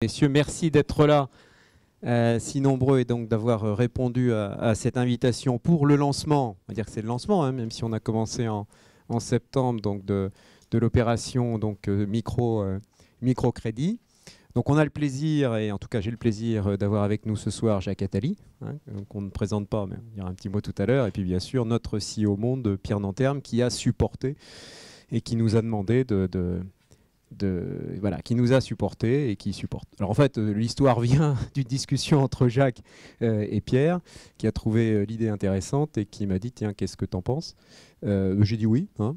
Messieurs, merci d'être là, si nombreux, et donc d'avoir répondu à cette invitation pour le lancement. On va dire que c'est le lancement, hein, même si on a commencé en septembre, donc de l'opération microcrédit. Donc on a le plaisir, et en tout cas j'ai le plaisir d'avoir avec nous ce soir Jacques Attali, hein, qu'on ne présente pas, mais on dira un petit mot tout à l'heure, et puis bien sûr notre CEO monde, Pierre Nanterme, qui a supporté et qui nous a demandé voilà, qui nous a supporté et qui supporte. Alors en fait, l'histoire vient d'une discussion entre Jacques et Pierre, qui a trouvé l'idée intéressante et qui m'a dit, tiens, qu'est-ce que t'en penses? J'ai dit oui, hein.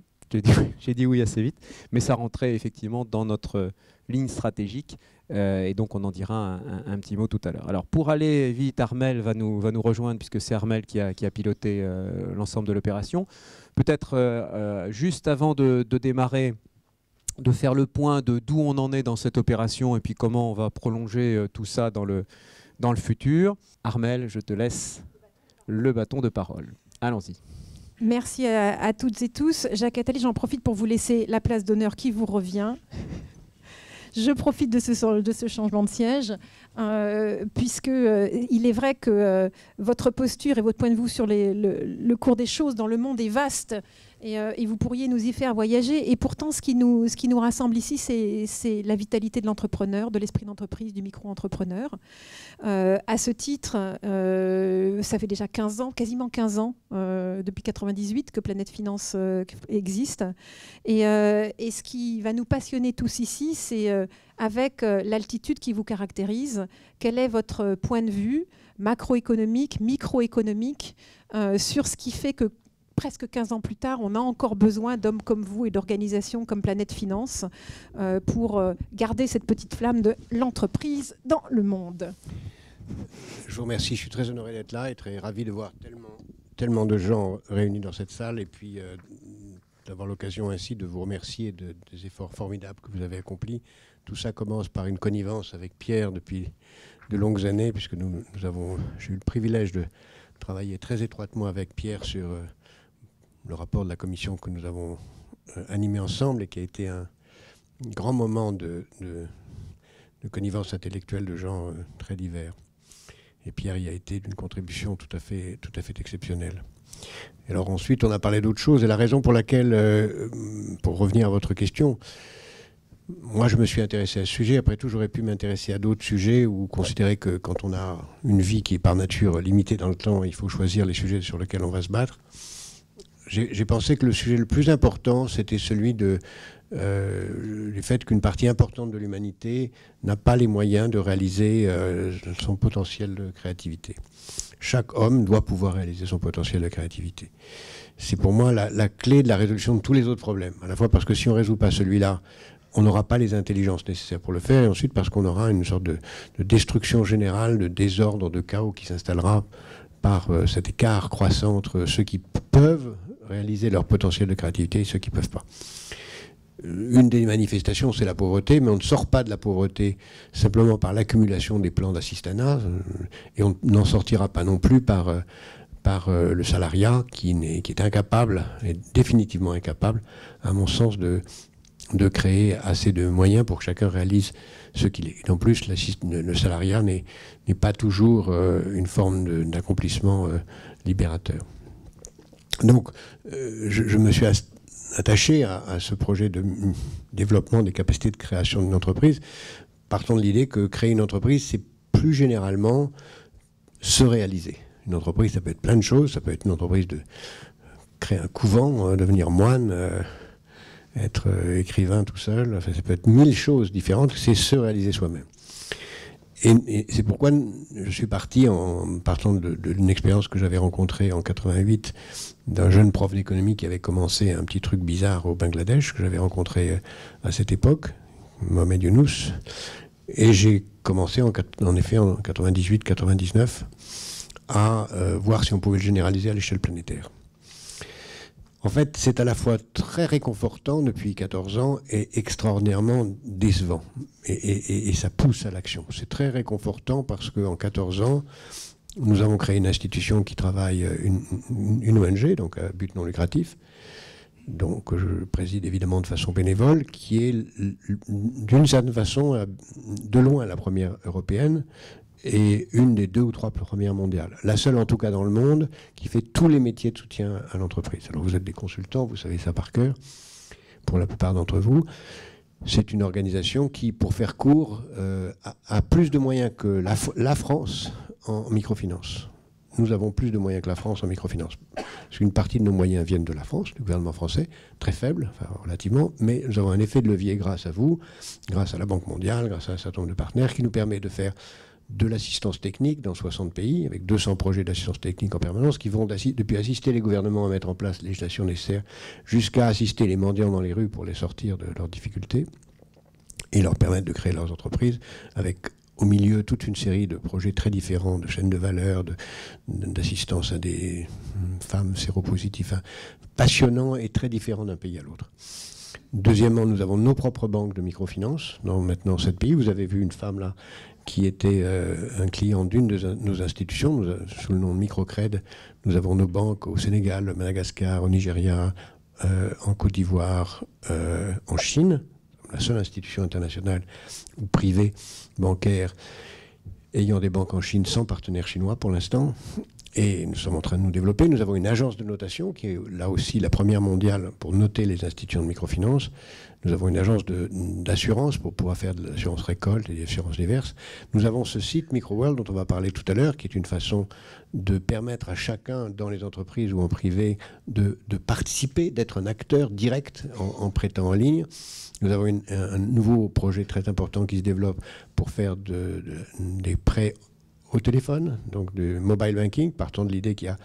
J'ai dit oui assez vite, mais ça rentrait effectivement dans notre ligne stratégique, et donc on en dira un petit mot tout à l'heure. Alors pour aller vite, Armel va nous rejoindre, puisque c'est Armel qui a piloté l'ensemble de l'opération. Peut-être juste avant de démarrer, de faire le point de d'où on en est dans cette opération et puis comment on va prolonger tout ça dans le futur. Armel, je te laisse le bâton de parole. Allons-y. Merci à toutes et tous. Jacques Attali, j'en profite pour vous laisser la place d'honneur qui vous revient. Je profite de ce changement de siège, puisque il est vrai que votre posture et votre point de vue sur le cours des choses dans le monde est vaste, et vous pourriez nous y faire voyager. Et pourtant, ce qui nous rassemble ici, c'est la vitalité de l'entrepreneur, de l'esprit d'entreprise, du micro-entrepreneur. À ce titre, ça fait déjà 15 ans, quasiment 15 ans, depuis 1998, que Planète Finance existe. Et ce qui va nous passionner tous ici, c'est avec l'altitude qui vous caractérise, quel est votre point de vue macroéconomique, microéconomique, sur ce qui fait que presque 15 ans plus tard, on a encore besoin d'hommes comme vous et d'organisations comme Planète Finance pour garder cette petite flamme de l'entreprise dans le monde. Je vous remercie, je suis très honoré d'être là et très ravi de voir tellement de gens réunis dans cette salle, et puis d'avoir l'occasion ainsi de vous remercier des efforts formidables que vous avez accomplis. Tout ça commence par une connivence avec Pierre depuis de longues années, puisque j'ai eu le privilège de travailler très étroitement avec Pierre sur le rapport de la commission que nous avons animé ensemble, et qui a été un grand moment de connivence intellectuelle de gens très divers. Et Pierre y a été d'une contribution tout à fait exceptionnelle. Alors ensuite, on a parlé d'autres choses, et la raison pour laquelle, pour revenir à votre question, moi je me suis intéressé à ce sujet. Après tout, j'aurais pu m'intéresser à d'autres sujets, ou considérer que quand on a une vie qui est par nature limitée dans le temps, il faut choisir les sujets sur lesquels on va se battre. J'ai pensé que le sujet le plus important, c'était celui du fait qu'une partie importante de l'humanité n'a pas les moyens de réaliser son potentiel de créativité. Chaque homme doit pouvoir réaliser son potentiel de créativité. C'est pour moi la clé de la résolution de tous les autres problèmes. À la fois parce que si on ne résout pas celui-là, on n'aura pas les intelligences nécessaires pour le faire, et ensuite parce qu'on aura une sorte de destruction générale, de désordre, de chaos qui s'installera par cet écart croissant entre ceux qui peuvent réaliser leur potentiel de créativité et ceux qui ne peuvent pas. Une des manifestations, c'est la pauvreté, mais on ne sort pas de la pauvreté simplement par l'accumulation des plans d'assistanat, et on n'en sortira pas non plus par le salariat qui est incapable, et définitivement incapable, à mon sens, de créer assez de moyens pour que chacun réalise ce qu'il est. Et en plus, le salariat n'est pas toujours une forme d'accomplissement libérateur. Donc, je me suis attaché à ce projet de développement des capacités de création d'une entreprise, partant de l'idée que créer une entreprise, c'est plus généralement se réaliser. Une entreprise, ça peut être plein de choses. Ça peut être une entreprise de créer un couvent, devenir moine, être écrivain tout seul. Enfin, ça peut être 1000 choses différentes. C'est se réaliser soi-même. Et c'est pourquoi je suis parti en partant d'une expérience que j'avais rencontrée en 88 d'un jeune prof d'économie qui avait commencé un petit truc bizarre au Bangladesh, que j'avais rencontré à cette époque, Mohamed Younous. Et j'ai commencé en effet en 98-99 à voir si on pouvait le généraliser à l'échelle planétaire. En fait, c'est à la fois très réconfortant depuis 14 ans et extraordinairement décevant. Et ça pousse à l'action. C'est très réconfortant parce qu'en 14 ans, nous avons créé une institution qui travaille, une ONG, donc à but non lucratif, donc que je préside évidemment de façon bénévole, qui est d'une certaine façon de loin la première européenne et une des 2 ou 3 premières mondiales. La seule en tout cas dans le monde qui fait tous les métiers de soutien à l'entreprise. Alors vous êtes des consultants, vous savez ça par cœur, pour la plupart d'entre vous. C'est une organisation qui, pour faire court, a plus de moyens que la France en microfinance. Nous avons plus de moyens que la France en microfinance. Parce qu'une partie de nos moyens viennent de la France, du gouvernement français, très faible, enfin, relativement, mais nous avons un effet de levier grâce à vous, grâce à la Banque mondiale, grâce à un certain nombre de partenaires qui nous permet de faire de l'assistance technique dans 60 pays, avec 200 projets d'assistance technique en permanence, qui vont depuis assister les gouvernements à mettre en place les législations nécessaires, jusqu'à assister les mendiants dans les rues pour les sortir de leurs difficultés, et leur permettre de créer leurs entreprises, avec au milieu toute une série de projets très différents, de chaînes de valeur, d'assistance à des femmes séropositives, hein, passionnants et très différents d'un pays à l'autre. Deuxièmement, nous avons nos propres banques de microfinance dans maintenant 7 pays. Vous avez vu une femme là qui était un client d'une de nos institutions, sous le nom de Microcred. Nous avons nos banques au Sénégal, au Madagascar, au Nigeria, en Côte d'Ivoire, en Chine, la seule institution internationale ou privée bancaire ayant des banques en Chine sans partenaire chinois pour l'instant. Et nous sommes en train de nous développer. Nous avons une agence de notation qui est là aussi la première mondiale pour noter les institutions de microfinance. Nous avons une agence d'assurance pour pouvoir faire de l'assurance récolte et des assurances diverses. Nous avons ce site MicroWorld dont on va parler tout à l'heure, qui est une façon de permettre à chacun dans les entreprises ou en privé de participer, d'être un acteur direct en prêtant en ligne. Nous avons un nouveau projet très important qui se développe pour faire des prêts au téléphone, donc du mobile banking, partant de l'idée qu'il y a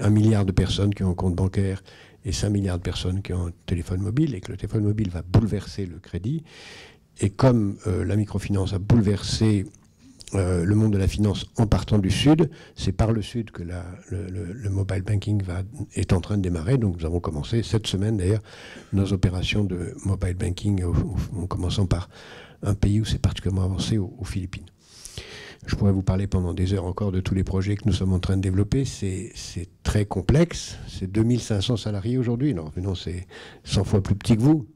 1 milliard de personnes qui ont un compte bancaire et 5 milliards de personnes qui ont un téléphone mobile, et que le téléphone mobile va bouleverser le crédit. Et comme la microfinance a bouleversé le monde de la finance en partant du Sud, c'est par le Sud que le mobile banking est en train de démarrer. Donc nous avons commencé cette semaine d'ailleurs nos opérations de mobile banking, en commençant par un pays où c'est particulièrement avancé, aux Philippines. Je pourrais vous parler pendant des heures encore de tous les projets que nous sommes en train de développer. C'est très complexe. C'est 2500 salariés aujourd'hui. Non, c'est 100 fois plus petit que vous.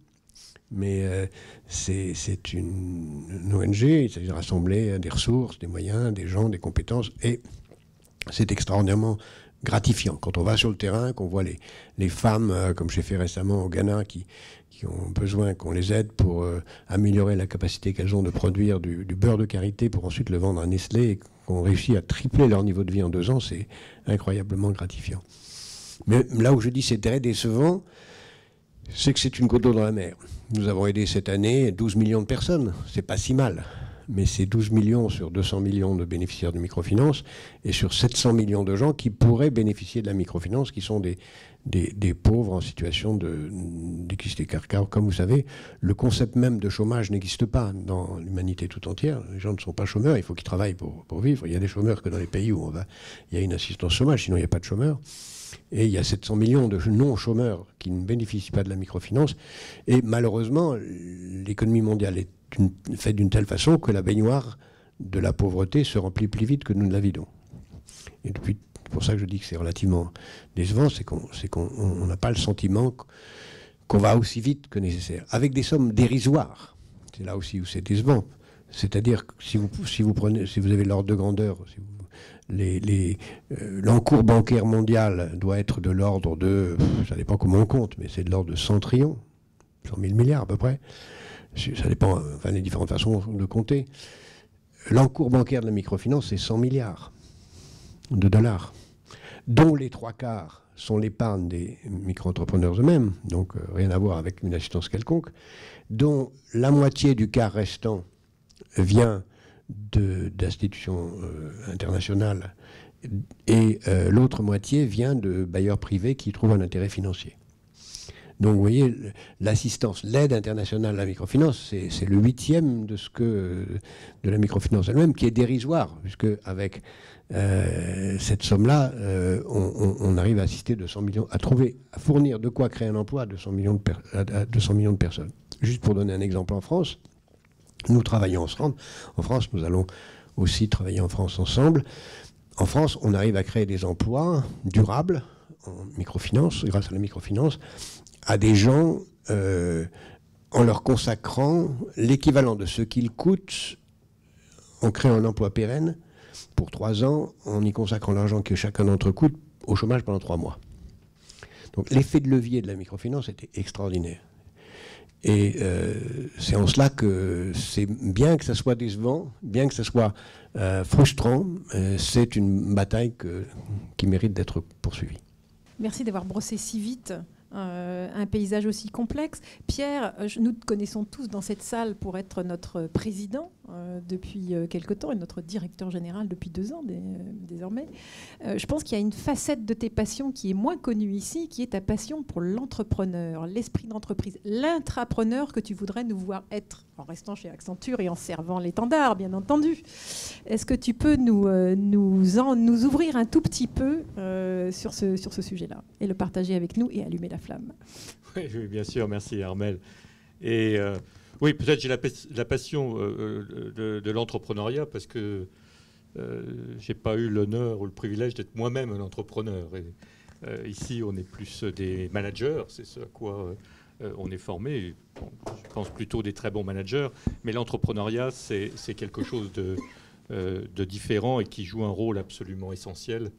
Mais c'est une ONG. Il s'agit de rassembler des ressources, des moyens, des gens, des compétences. Et c'est extraordinairement gratifiant. Quand on va sur le terrain, qu'on voit les femmes, comme j'ai fait récemment au Ghana, qui ont besoin qu'on les aide pour améliorer la capacité qu'elles ont de produire du beurre de karité pour ensuite le vendre à Nestlé, et qu'on réussit à tripler leur niveau de vie en 2 ans, c'est incroyablement gratifiant. Mais là où je dis c'est très décevant, c'est que c'est une goutte d'eau dans la mer. Nous avons aidé cette année 12 millions de personnes, c'est pas si mal. Mais c'est 12 millions sur 200 millions de bénéficiaires de microfinance et sur 700 millions de gens qui pourraient bénéficier de la microfinance, qui sont des pauvres en situation d'équité. Car, comme vous savez, le concept même de chômage n'existe pas dans l'humanité tout entière. Les gens ne sont pas chômeurs, il faut qu'ils travaillent pour vivre. Il y a des chômeurs que dans les pays où il y a une assistance chômage, sinon il n'y a pas de chômeurs. Et il y a 700 millions de non-chômeurs qui ne bénéficient pas de la microfinance. Et malheureusement, l'économie mondiale est faite d'une telle façon que la baignoire de la pauvreté se remplit plus vite que nous ne la vidons. Et c'est pour ça que je dis que c'est relativement décevant, c'est qu'on n'a pas le sentiment qu'on va aussi vite que nécessaire, avec des sommes dérisoires. C'est là aussi où c'est décevant. C'est-à-dire que si vous avez l'ordre de grandeur, l'encours bancaire mondial doit être de l'ordre de, ça dépend comment on compte, mais c'est de l'ordre de 100 trillions, 100 000 milliards à peu près. Ça dépend, enfin, les différentes façons de compter. L'encours bancaire de la microfinance, c'est 100 milliards de dollars, dont les 3/4 sont l'épargne des micro-entrepreneurs eux-mêmes, donc rien à voir avec une assistance quelconque, dont la moitié du quart restant vient d'institutions internationales et l'autre moitié vient de bailleurs privés qui trouvent un intérêt financier. Donc vous voyez, l'assistance, l'aide internationale à la microfinance, c'est le 8e de la microfinance elle-même, qui est dérisoire, puisque avec cette somme-là, on arrive à assister 200 millions, à fournir de quoi créer un emploi à 200 millions de personnes. Juste pour donner un exemple en France, nous travaillons ensemble. En France, nous allons aussi travailler en France ensemble. En France, on arrive à créer des emplois durables en microfinance, grâce à la microfinance, à des gens en leur consacrant l'équivalent de ce qu'ils coûtent en créant un emploi pérenne pour 3 ans, en y consacrant l'argent que chacun d'entre eux coûte au chômage pendant 3 mois. Donc l'effet de levier de la microfinance était extraordinaire. Et c'est en cela que c'est bien que ça soit décevant, bien que ça soit frustrant, c'est une bataille qui mérite d'être poursuivie. Merci d'avoir brossé si vite un paysage aussi complexe. Pierre, nous te connaissons tous dans cette salle pour être notre président depuis quelque temps et notre directeur général depuis 2 ans désormais. Je pense qu'il y a une facette de tes passions qui est moins connue ici, qui est ta passion pour l'entrepreneur, l'esprit d'entreprise, l'intrapreneur que tu voudrais nous voir être en restant chez Accenture et en servant l'étendard, bien entendu. Est-ce que tu peux nous ouvrir un tout petit peu sur ce sujet-là et le partager avec nous et allumer la flamme? Oui, bien sûr, merci Armelle. Et oui, peut-être j'ai la passion de l'entrepreneuriat parce que j'ai pas eu l'honneur ou le privilège d'être moi-même un entrepreneur. Et, ici, on est plus des managers, c'est ce à quoi on est formé. Bon, je pense plutôt des très bons managers, mais l'entrepreneuriat, c'est quelque chose de différent et qui joue un rôle absolument essentiel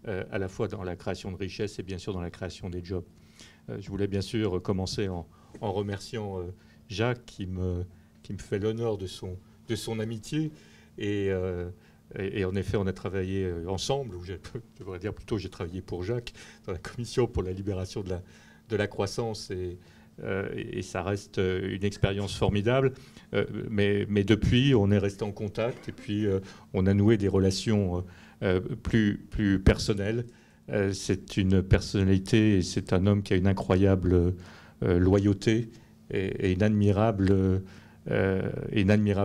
à la fois dans la création de richesses et bien sûr dans la création des jobs. Je voulais bien sûr commencer en remerciant Jacques qui me fait l'honneur de son amitié. Et en effet, on a travaillé ensemble, ou je devrais dire plutôt j'ai travaillé pour Jacques dans la commission pour la libération de la croissance. Et ça reste une expérience formidable. Mais depuis, on est resté en contact et puis on a noué des relations plus personnelles. C'est une personnalité et c'est un homme qui a une incroyable loyauté et une admirable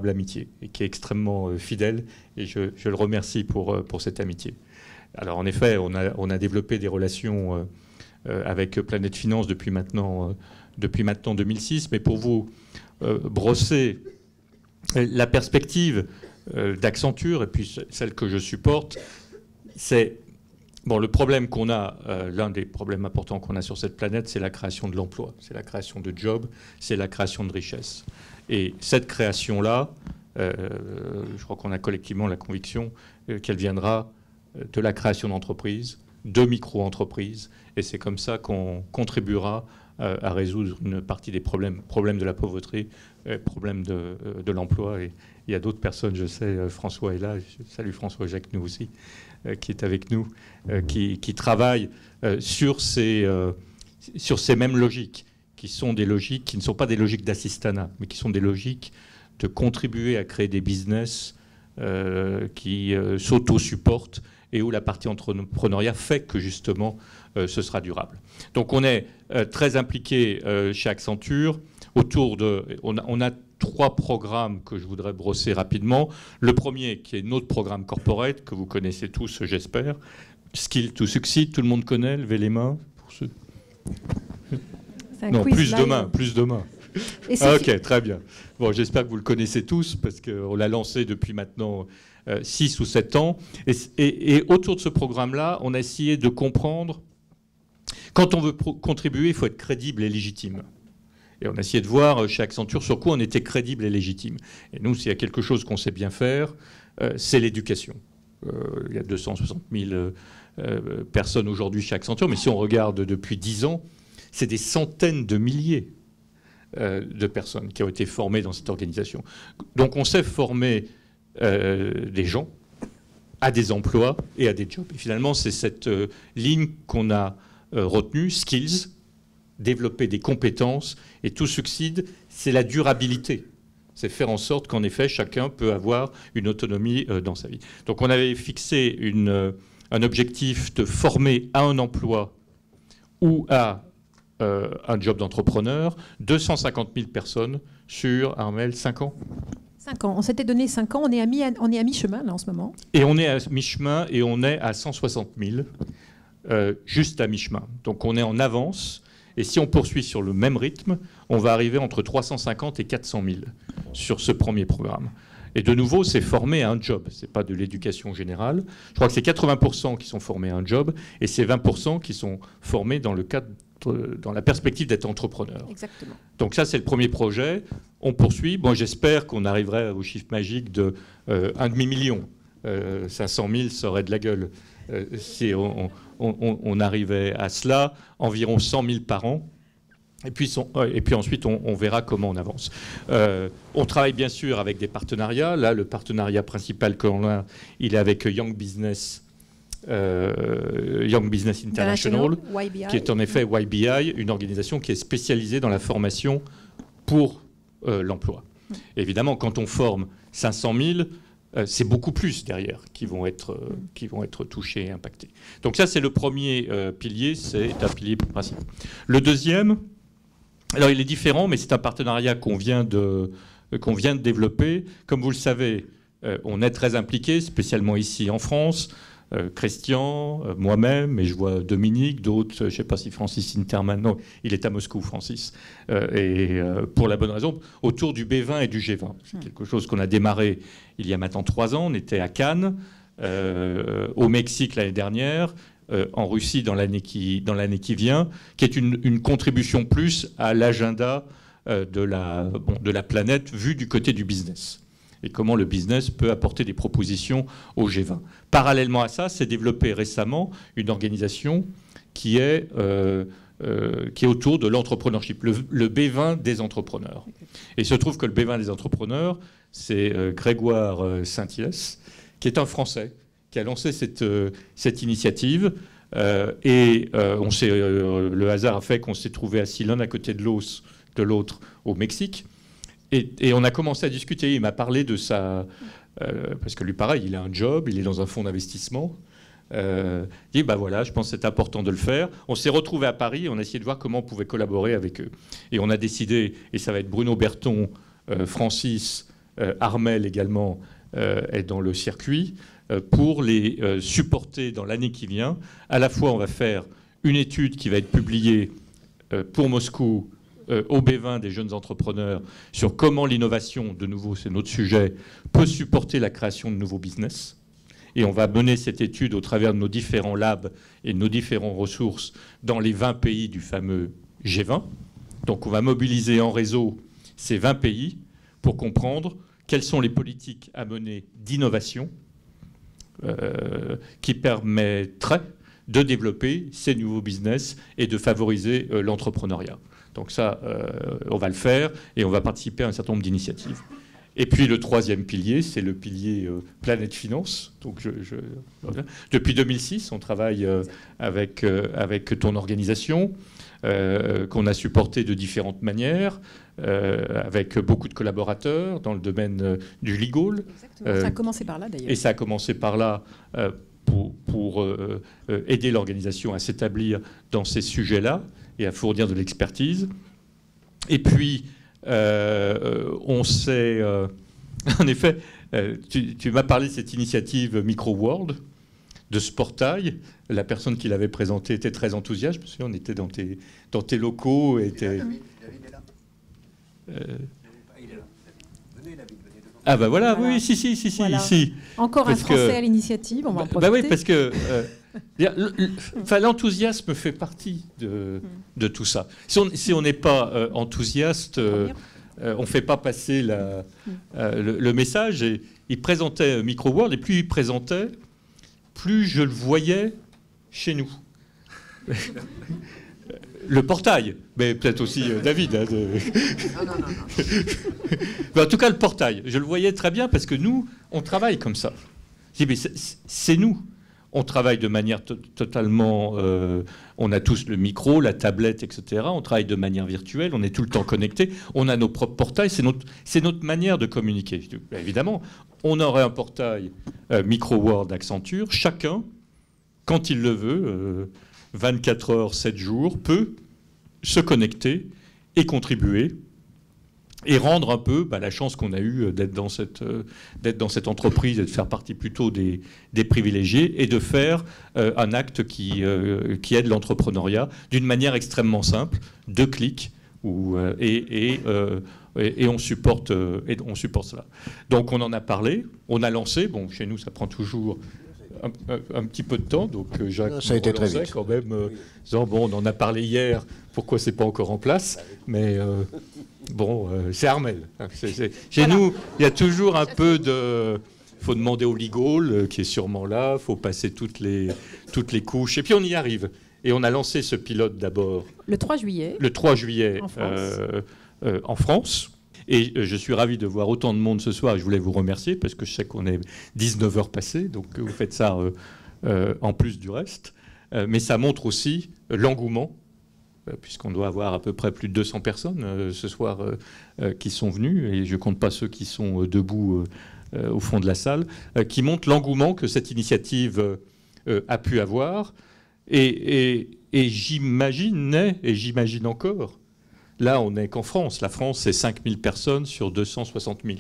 amitié et qui est extrêmement fidèle. Et je le remercie pour cette amitié. Alors en effet, on a développé des relations avec Planète Finance depuis maintenant 2006. Mais pour vous brosser la perspective d'Accenture et puis celle que je supporte, c'est... Bon, le problème qu'on a, l'un des problèmes importants qu'on a sur cette planète, c'est la création de l'emploi, c'est la création de jobs, c'est la création de richesses. Et cette création-là, je crois qu'on a collectivement la conviction qu'elle viendra de la création d'entreprises, de micro-entreprises, et c'est comme ça qu'on contribuera à résoudre une partie des problèmes de la pauvreté, problèmes de l'emploi. Et il y a d'autres personnes, je sais, François est là, salut François, Jacques, nous aussi, qui est avec nous, qui travaillent sur ces mêmes logiques, qui sont des logiques qui ne sont pas des logiques d'assistanat, mais qui sont des logiques de contribuer à créer des business qui s'auto-supportent et où la partie entrepreneuriat fait que justement ce sera durable. Donc on est très impliqué chez Accenture autour de... On a 3 programmes que je voudrais brosser rapidement. Le premier, qui est notre programme corporate, que vous connaissez tous, j'espère. Skill to Succeed, tout le monde connaît, levez les mains. Pour ceux... Non, plus de mains. Ok, très bien. Bon, j'espère que vous le connaissez tous, parce qu'on l'a lancé depuis maintenant 6 ou 7 ans. Et autour de ce programme-là, on a essayé de comprendre, quand on veut contribuer, il faut être crédible et légitime. Et on a essayé de voir chez Accenture sur quoi on était crédible et légitime. Et nous, s'il y a quelque chose qu'on sait bien faire, c'est l'éducation. Il y a 260 000 personnes aujourd'hui chez Accenture, mais si on regarde depuis 10 ans, c'est des centaines de milliers de personnes qui ont été formées dans cette organisation. Donc on sait former des gens à des emplois et à des jobs. Et finalement, c'est cette ligne qu'on a retenue, skills, développer des compétences, et tout succède, c'est la durabilité. C'est faire en sorte qu'en effet, chacun peut avoir une autonomie dans sa vie. Donc on avait fixé un objectif de former à un emploi ou à un job d'entrepreneur 250 000 personnes sur, Armelle, 5 ans. 5 ans. On s'était donné 5 ans. On est à mi-chemin, là, en ce moment. Et on est à mi-chemin et on est à 160 000, juste à mi-chemin. Donc on est en avance. Et si on poursuit sur le même rythme, on va arriver entre 350 et 400 000 sur ce premier programme. Et de nouveau, c'est formé à un job. Ce n'est pas de l'éducation générale. Je crois que c'est 80% qui sont formés à un job et c'est 20% qui sont formés dans le cadre dans la perspective d'être entrepreneur. Exactement. Donc ça, c'est le premier projet. On poursuit. Bon, j'espère qu'on arriverait au chiffre magique de 1,5 million. 500 000, ça aurait de la gueule. Si on arrivait à cela, environ 100 000 par an. Et puis ensuite, on verra comment on avance. On travaille bien sûr avec des partenariats. Là, le partenariat principal que l'on a, il est avec Young Business International, qui est en effet YBI, une organisation qui est spécialisée dans la formation pour l'emploi. Évidemment, quand on forme 500 000, c'est beaucoup plus derrière qui vont être touchés et impactés. Donc ça, c'est le premier pilier, c'est un pilier principal. Le deuxième, alors il est différent, mais c'est un partenariat qu'on vient de développer. Comme vous le savez, on est très impliqués, spécialement ici en France. Christian, moi-même, et je vois Dominique, d'autres, je ne sais pas si Francis Interman, non, il est à Moscou, Francis, et pour la bonne raison, autour du B20 et du G20. C'est quelque chose qu'on a démarré il y a maintenant 3 ans. On était à Cannes, au Mexique l'année dernière, en Russie dans l'année qui vient, qui est une contribution plus à l'agenda de la planète vue du côté du business. Et comment le business peut apporter des propositions au G20. Parallèlement à ça, s'est développée récemment une organisation qui est autour de l'entrepreneurship, le B20 des entrepreneurs. Et il se trouve que le B20 des entrepreneurs, c'est Grégoire Saint-Hilès, qui est un Français, qui a lancé cette initiative. Le hasard a fait qu'on s'est trouvé assis l'un à côté de l'autre au Mexique. Et on a commencé à discuter. Il m'a parlé de ça, parce que lui, pareil, il a un job, il est dans un fonds d'investissement. Il dit, voilà, je pense que c'est important de le faire. On s'est retrouvés à Paris, on a essayé de voir comment on pouvait collaborer avec eux. Et on a décidé, et ça va être Bruno Berton, Francis, Armel également, est dans le circuit, pour les supporter dans l'année qui vient. À la fois, on va faire une étude qui va être publiée pour Moscou, au B20 des jeunes entrepreneurs, sur comment l'innovation, de nouveau c'est notre sujet, peut supporter la création de nouveaux business. Et on va mener cette étude au travers de nos différents labs et de nos différentes ressources dans les 20 pays du fameux G20. Donc on va mobiliser en réseau ces 20 pays pour comprendre quelles sont les politiques à mener d'innovation qui permettraient de développer ces nouveaux business et de favoriser l'entrepreneuriat. Donc ça, on va le faire et on va participer à un certain nombre d'initiatives. Et puis le troisième pilier, c'est le pilier Planète Finance. Donc depuis 2006, on travaille avec ton organisation, qu'on a supporté de différentes manires, avec beaucoup de collaborateurs dans le domaine du legal. Exactement. Ça a commencé par là d'ailleurs. Et ça a commencé par là pour aider l'organisation à s'établir dans ces sujets-là et à fournir de l'expertise. Et puis, on s'est... en effet, tu m'as parlé de cette initiative MicroWorld, de ce portail. La personne qui l'avait présenté était très enthousiaste. Je me souviens, on était dans tes locaux. David est là. Il est là. Venez, David, venez devant. Ah ben voilà, oui, si, Voilà. ici. Encore un Français à l'initiative, on va en profiter. Oui, parce que l'enthousiasme fait partie de tout ça. Si on n'est pas enthousiaste, on ne fait pas passer le message. Et il présentait MicroWorld, et plus il présentait, plus je le voyais chez nous. Le portail, mais peut-être aussi David. Non. Mais en tout cas, le portail, je le voyais très bien parce que nous, on travaille comme ça. C'est nous. On travaille de manière totalement... on a tous le micro, la tablette, etc. On travaille de manière virtuelle, on est tout le temps connecté. On a nos propres portails, c'est notre manière de communiquer. Évidemment, on aurait un portail MicroWorld Accenture. Chacun, quand il le veut, 24 heures, 7 jours, peut se connecter et contribuer et rendre un peu la chance qu'on a eue d'être dans cette entreprise et de faire partie plutôt des privilégiés et de faire un acte qui aide l'entrepreneuriat d'une manière extrêmement simple, 2 clics, et on supporte cela. Donc on en a parlé, on a lancé, bon chez nous ça prend toujours un petit peu de temps, donc Jacques non, ça a été très vite. Quand même, disant, bon, on en a parlé hier, pourquoi c'est pas encore en place, mais bon, c'est Armelle. Chez nous, il y a toujours un peu de... Il faut demander au legal, qui est sûrement là, il faut passer toutes les couches, et puis on y arrive. Et on a lancé ce pilote d'abord... Le 3 juillet. Le 3 juillet en France. Et je suis ravi de voir autant de monde ce soir. Et je voulais vous remercier parce que je sais qu'on est 19 heures passées. Donc vous faites ça en plus du reste. Mais ça montre aussi l'engouement, puisqu'on doit avoir à peu près plus de 200 personnes ce soir qui sont venues. Et je ne compte pas ceux qui sont debout au fond de la salle, qui montre l'engouement que cette initiative a pu avoir. Et j'imaginais, et j'imagine encore, là, on n'est qu'en France. La France, c'est 5000 personnes sur 260 000.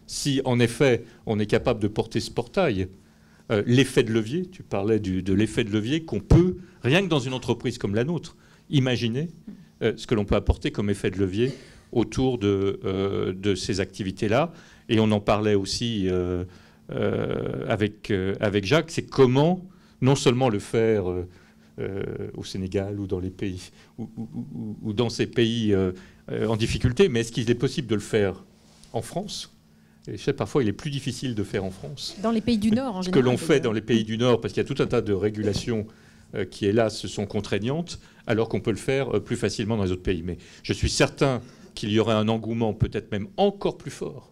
Si, en effet, on est capable de porter ce portail, l'effet de levier, tu parlais de l'effet de levier qu'on peut, rien que dans une entreprise comme la nôtre, imaginer ce que l'on peut apporter comme effet de levier autour de ces activités-là. Et on en parlait aussi avec Jacques, c'est comment non seulement le faire... au Sénégal ou dans les pays ou dans ces pays en difficulté, mais est-ce qu'il est possible de le faire en France? Et je sais, parfois, il est plus difficile de faire en France. Dans les pays du Nord, en général. Que l'on fait dans les pays du Nord, parce qu'il y a tout un tas de régulations qui, hélas, sont contraignantes, alors qu'on peut le faire plus facilement dans les autres pays. Mais je suis certain qu'il y aurait un engouement peut-être même encore plus fort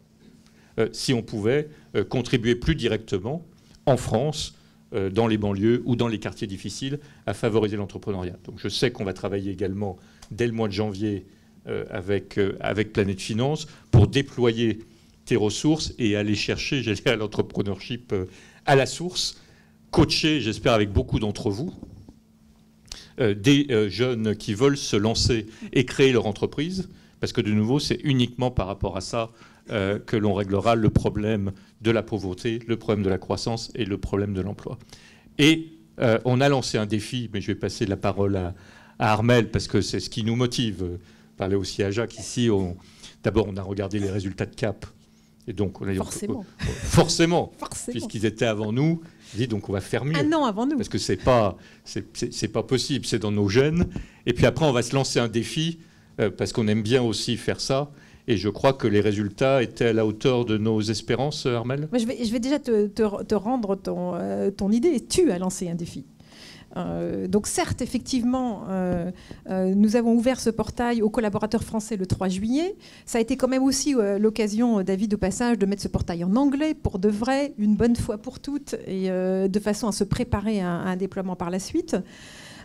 si on pouvait contribuer plus directement en France, dans les banlieues ou dans les quartiers difficiles, à favoriser l'entrepreneuriat. Donc je sais qu'on va travailler également dès le mois de janvier avec Planète Finance pour déployer tes ressources et aller chercher, j'allais dire, l'entrepreneurship à la source, coacher, j'espère avec beaucoup d'entre vous, des jeunes qui veulent se lancer et créer leur entreprise, parce que de nouveau, c'est uniquement par rapport à ça que l'on réglera le problème de la pauvreté, le problème de la croissance et le problème de l'emploi. Et on a lancé un défi, mais je vais passer la parole à Armelle, parce que c'est ce qui nous motive. Parler aussi à Jacques ici. D'abord, on a regardé les résultats de CAP. Et donc, on a dit, forcément, puisqu'ils étaient avant nous, on dit donc on va faire mieux. Un an avant nous. Parce que c'est pas possible, c'est dans nos gènes. Et puis après, on va se lancer un défi, parce qu'on aime bien aussi faire ça. Et je crois que les résultats étaient à la hauteur de nos espérances, Armelle. Je vais déjà te rendre ton idée. Tu as lancé un défi. Donc certes, effectivement, nous avons ouvert ce portail aux collaborateurs français le 3 juillet. Ça a été quand même aussi l'occasion, David, au passage, de mettre ce portail en anglais pour de vrai, une bonne fois pour toutes, et de façon à se préparer à un déploiement par la suite.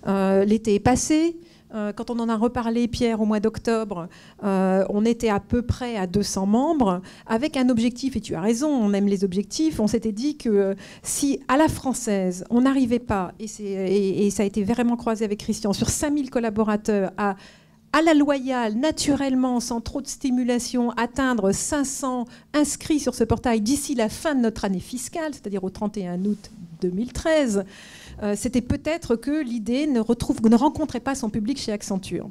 L'été est passé. Quand on en a reparlé, Pierre, au mois d'octobre, on était à peu près à 200 membres, avec un objectif, et tu as raison, on aime les objectifs. On s'était dit que si, à la française, on n'arrivait pas, et ça a été vraiment croisé avec Christian, sur 5000 collaborateurs, à la loyale, naturellement, sans trop de stimulation, atteindre 500 inscrits sur ce portail d'ici la fin de notre année fiscale, c'est-à-dire au 31 août 2013, c'était peut-être que l'idée ne rencontrait pas son public chez Accenture.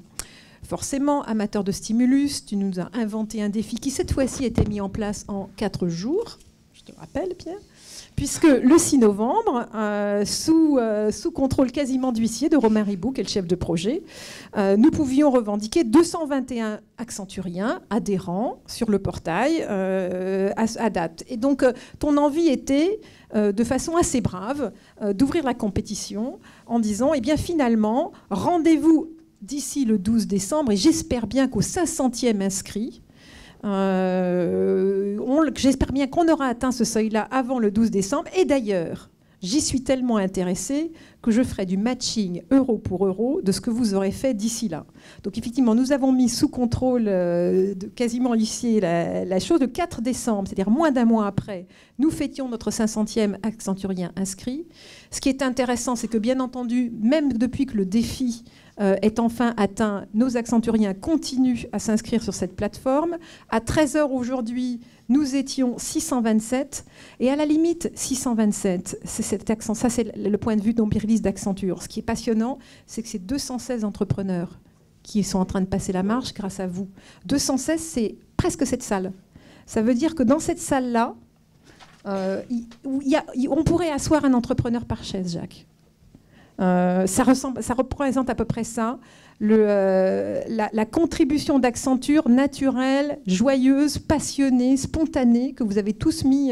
Forcément, amateur de stimulus, tu nous as inventé un défi qui, cette fois-ci, a été mis en place en 4 jours. Je te rappelle, Pierre. Puisque le 6 novembre, sous contrôle quasiment d'huissier de Romain Ribou, qui est le chef de projet, nous pouvions revendiquer 221 accenturiens adhérents sur le portail à date. Et donc, ton envie était, de façon assez brave, d'ouvrir la compétition en disant, eh bien finalement, rendez-vous d'ici le 12 décembre, et j'espère bien qu'au 500e inscrit, j'espère bien qu'on aura atteint ce seuil-là avant le 12 décembre. Et d'ailleurs, j'y suis tellement intéressée que je ferai du matching euro pour euro de ce que vous aurez fait d'ici là. Donc effectivement, nous avons mis sous contrôle quasiment ici la chose. Le 4 décembre, c'est-à-dire moins d'un mois après, nous fêtions notre 500e accenturien inscrit. Ce qui est intéressant, c'est que bien entendu, même depuis que le défi est enfin atteint, nos accenturiens continuent à s'inscrire sur cette plateforme. À 13h aujourd'hui, nous étions 627. Et à la limite, 627, c'est cet accent, ça c'est le point de vue d'Empirilis d'Accenture. Ce qui est passionnant, c'est que c'est 216 entrepreneurs qui sont en train de passer la marche grâce à vous. 216, c'est presque cette salle. Ça veut dire que dans cette salle-là, On pourrait asseoir un entrepreneur par chaise, Jacques. Ça représente à peu près ça. La contribution d'Accenture naturelle, joyeuse, passionnée, spontanée que vous avez tous mis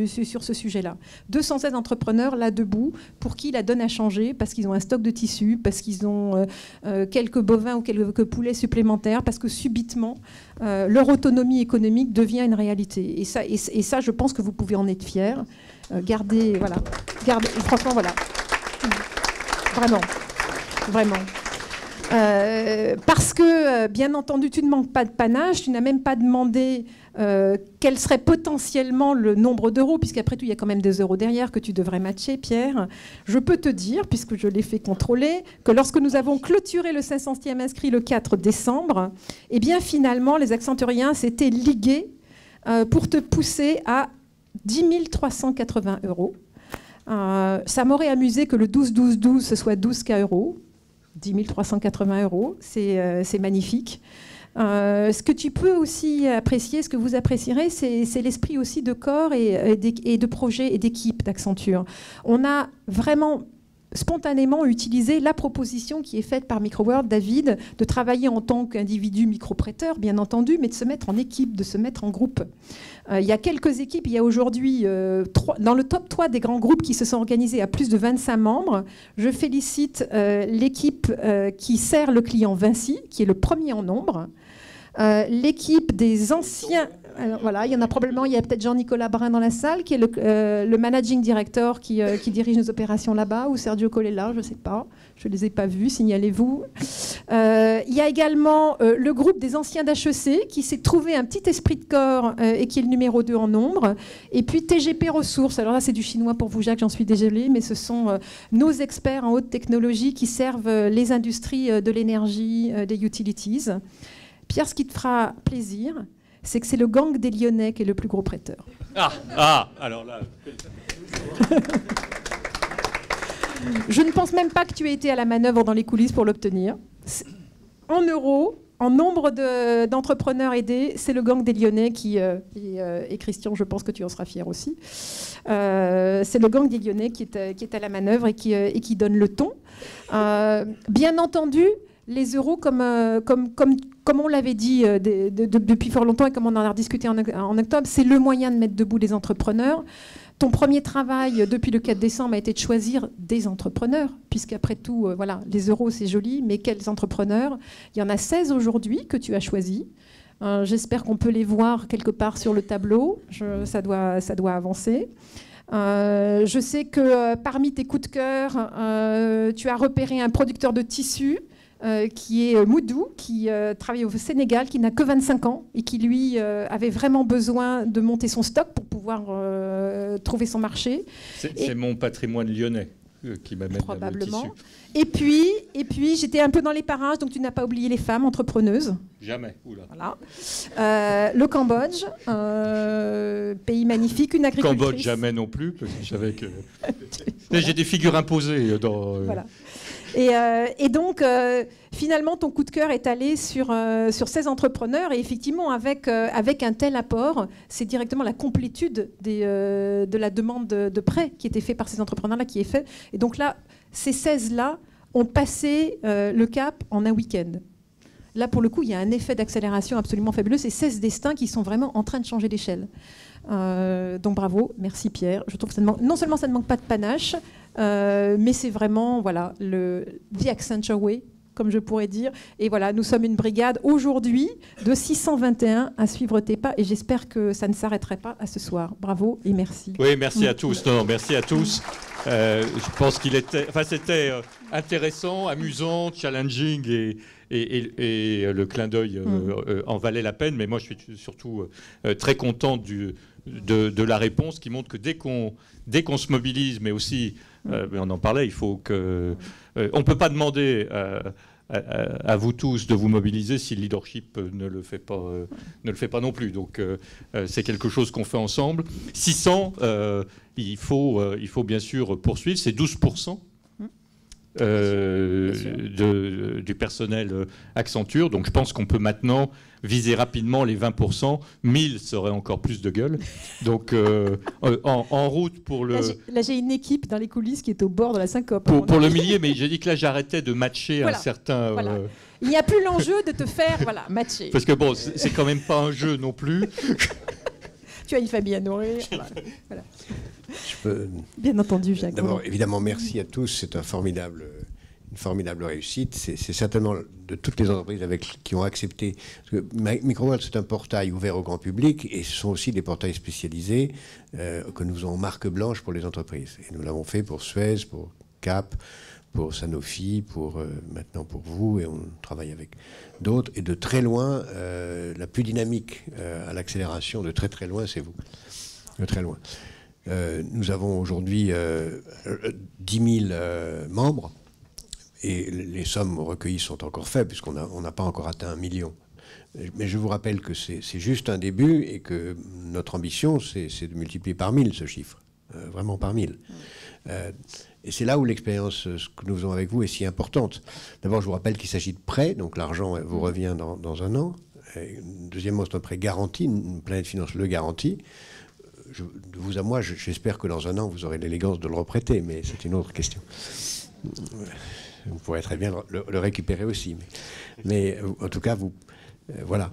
sur ce sujet-là. 216 entrepreneurs là debout pour qui la donne a changé, parce qu'ils ont un stock de tissus, parce qu'ils ont quelques bovins ou quelques poulets supplémentaires, parce que subitement leur autonomie économique devient une réalité. Et ça, je pense que vous pouvez en être fiers. Gardez, franchement, voilà. Vraiment, vraiment. Parce que, bien entendu, tu ne manques pas de panache, tu n'as même pas demandé quel serait potentiellement le nombre d'euros, puisqu'après tout, il y a quand même des euros derrière que tu devrais matcher, Pierre. Je peux te dire, puisque je l'ai fait contrôler, que lorsque nous avons clôturé le 500e inscrit le 4 décembre, eh bien, finalement, les Accenturiens s'étaient ligués pour te pousser à 10 380 euros. Ça m'aurait amusé que le 12-12-12, ce soit 12K euros. 10 380 euros, c'est magnifique. Ce que tu peux aussi apprécier, ce que vous apprécierez, c'est l'esprit aussi de corps et de projet et d'équipe d'Accenture. On a vraiment spontanément utilisé la proposition qui est faite par Microworld, David, de travailler en tant qu'individu micro-prêteur, bien entendu, mais de se mettre en équipe, de se mettre en groupe. Il y a quelques équipes, il y a aujourd'hui dans le top 3 des grands groupes qui se sont organisés à plus de 25 membres. Je félicite l'équipe qui sert le client Vinci, qui est le premier en nombre. L'équipe des anciens... Alors, voilà, il y en a probablement, il y a peut-être Jean-Nicolas Brun dans la salle, qui est le managing director qui dirige nos opérations là-bas, ou Sergio Colella, je ne sais pas, je ne les ai pas vus, signalez-vous. Il y a également le groupe des anciens d'HEC, qui s'est trouvé un petit esprit de corps et qui est le numéro 2 en nombre. Et puis TGP Ressources, alors là c'est du chinois pour vous Jacques, j'en suis désolée, mais ce sont nos experts en haute technologie qui servent les industries de l'énergie, des utilities. Pierre, ce qui te fera plaisir, c'est que c'est le gang des Lyonnais qui est le plus gros prêteur. Alors là... Je ne pense même pas que tu aies été à la manœuvre dans les coulisses pour l'obtenir. En euros, en nombre d'entrepreneurs aidés, c'est le gang des Lyonnais et Christian, je pense que tu en seras fier aussi. C'est le gang des Lyonnais qui est à la manœuvre et qui donne le ton. Bien entendu, les euros, comme on l'avait dit depuis fort longtemps et comme on en a rediscuté en octobre, c'est le moyen de mettre debout les entrepreneurs. Ton premier travail depuis le 4 décembre a été de choisir des entrepreneurs, puisqu'après tout, voilà, les euros c'est joli, mais quels entrepreneurs? Il y en a 16 aujourd'hui que tu as choisis. J'espère qu'on peut les voir quelque part sur le tableau. Ça doit avancer. Je sais que parmi tes coups de cœur, tu as repéré un producteur de tissus qui est Moudou, qui travaille au Sénégal, qui n'a que 25 ans et qui, lui, avait vraiment besoin de monter son stock pour pouvoir trouver son marché. C'est mon patrimoine lyonnais qui m'amène probablement. Et puis j'étais un peu dans les parages, donc tu n'as pas oublié les femmes entrepreneuses. Jamais. Oula. Voilà. Le Cambodge, pays magnifique, une agricultrice. Cambodge, jamais non plus, parce que je savais que... J'ai des figures imposées dans... Voilà. Et donc, finalement, ton coup de cœur est allé sur ces entrepreneurs. Et effectivement, avec un tel apport, c'est directement la complétude de la demande de prêt qui était fait par ces entrepreneurs-là qui est fait. Et donc là, ces 16-là ont passé le cap en un week-end. Là, pour le coup, il y a un effet d'accélération absolument fabuleux. C'est 16 destins qui sont vraiment en train de changer d'échelle. Donc bravo, merci Pierre. Je trouve que non seulement ça ne manque pas de panache, mais c'est vraiment voilà, the Accenture Way, comme je pourrais dire. Et voilà, nous sommes une brigade aujourd'hui de 621 à suivre tes pas et j'espère que ça ne s'arrêterait pas à ce soir. Bravo et merci. Oui, merci à tous. Non, merci à tous. Je pense c'était intéressant, amusant, challenging et le clin d'œil en valait la peine. Mais moi, je suis surtout très content de la réponse qui montre que dès qu'on se mobilise, mais aussi, on en parlait, il faut que... on ne peut pas demander à vous tous de vous mobiliser si le leadership ne le fait pas non plus. Donc, c'est quelque chose qu'on fait ensemble. 600, il faut bien sûr poursuivre. C'est 12%. du personnel Accenture. Donc je pense qu'on peut maintenant viser rapidement les 20%. 1000 serait encore plus de gueule. Donc en route pour le... Là, j'ai une équipe dans les coulisses qui est au bord de la syncope. Pour le millier, mais j'ai dit que là j'arrêtais de matcher voilà. un certain... Voilà. Il n'y a plus l'enjeu de te faire matcher. Parce que bon, c'est quand même pas un jeu non plus. Tu as une famille à nourrir. Voilà. Je peux... Bien entendu, Jacques. D'abord, évidemment, merci à tous. C'est une formidable réussite. C'est certainement de toutes les entreprises qui ont accepté. Parce que Microworld, c'est un portail ouvert au grand public et ce sont aussi des portails spécialisés que nous faisons en marque blanche pour les entreprises. Et nous l'avons fait pour Suez, pour Cap, pour Sanofi, maintenant pour vous, et on travaille avec d'autres. Et de très loin, la plus dynamique à l'accélération, de très très loin, c'est vous. De très loin. Nous avons aujourd'hui 10 000 membres, et les sommes recueillies sont encore faibles, puisqu'on n'a pas encore atteint 1 million. Mais je vous rappelle que c'est juste un début, et que notre ambition, c'est de multiplier par 1000 ce chiffre. Vraiment par 1000. Et c'est là où l'expérience que nous faisons avec vous est si importante. D'abord, je vous rappelle qu'il s'agit de prêts, donc l'argent vous revient dans un an. Et deuxièmement, c'est un prêt garanti, une Planète Finance le garantit. De vous à moi, j'espère que dans un an, vous aurez l'élégance de le reprêter, mais c'est une autre question. Vous pourrez très bien le récupérer aussi. Mais en tout cas, voilà.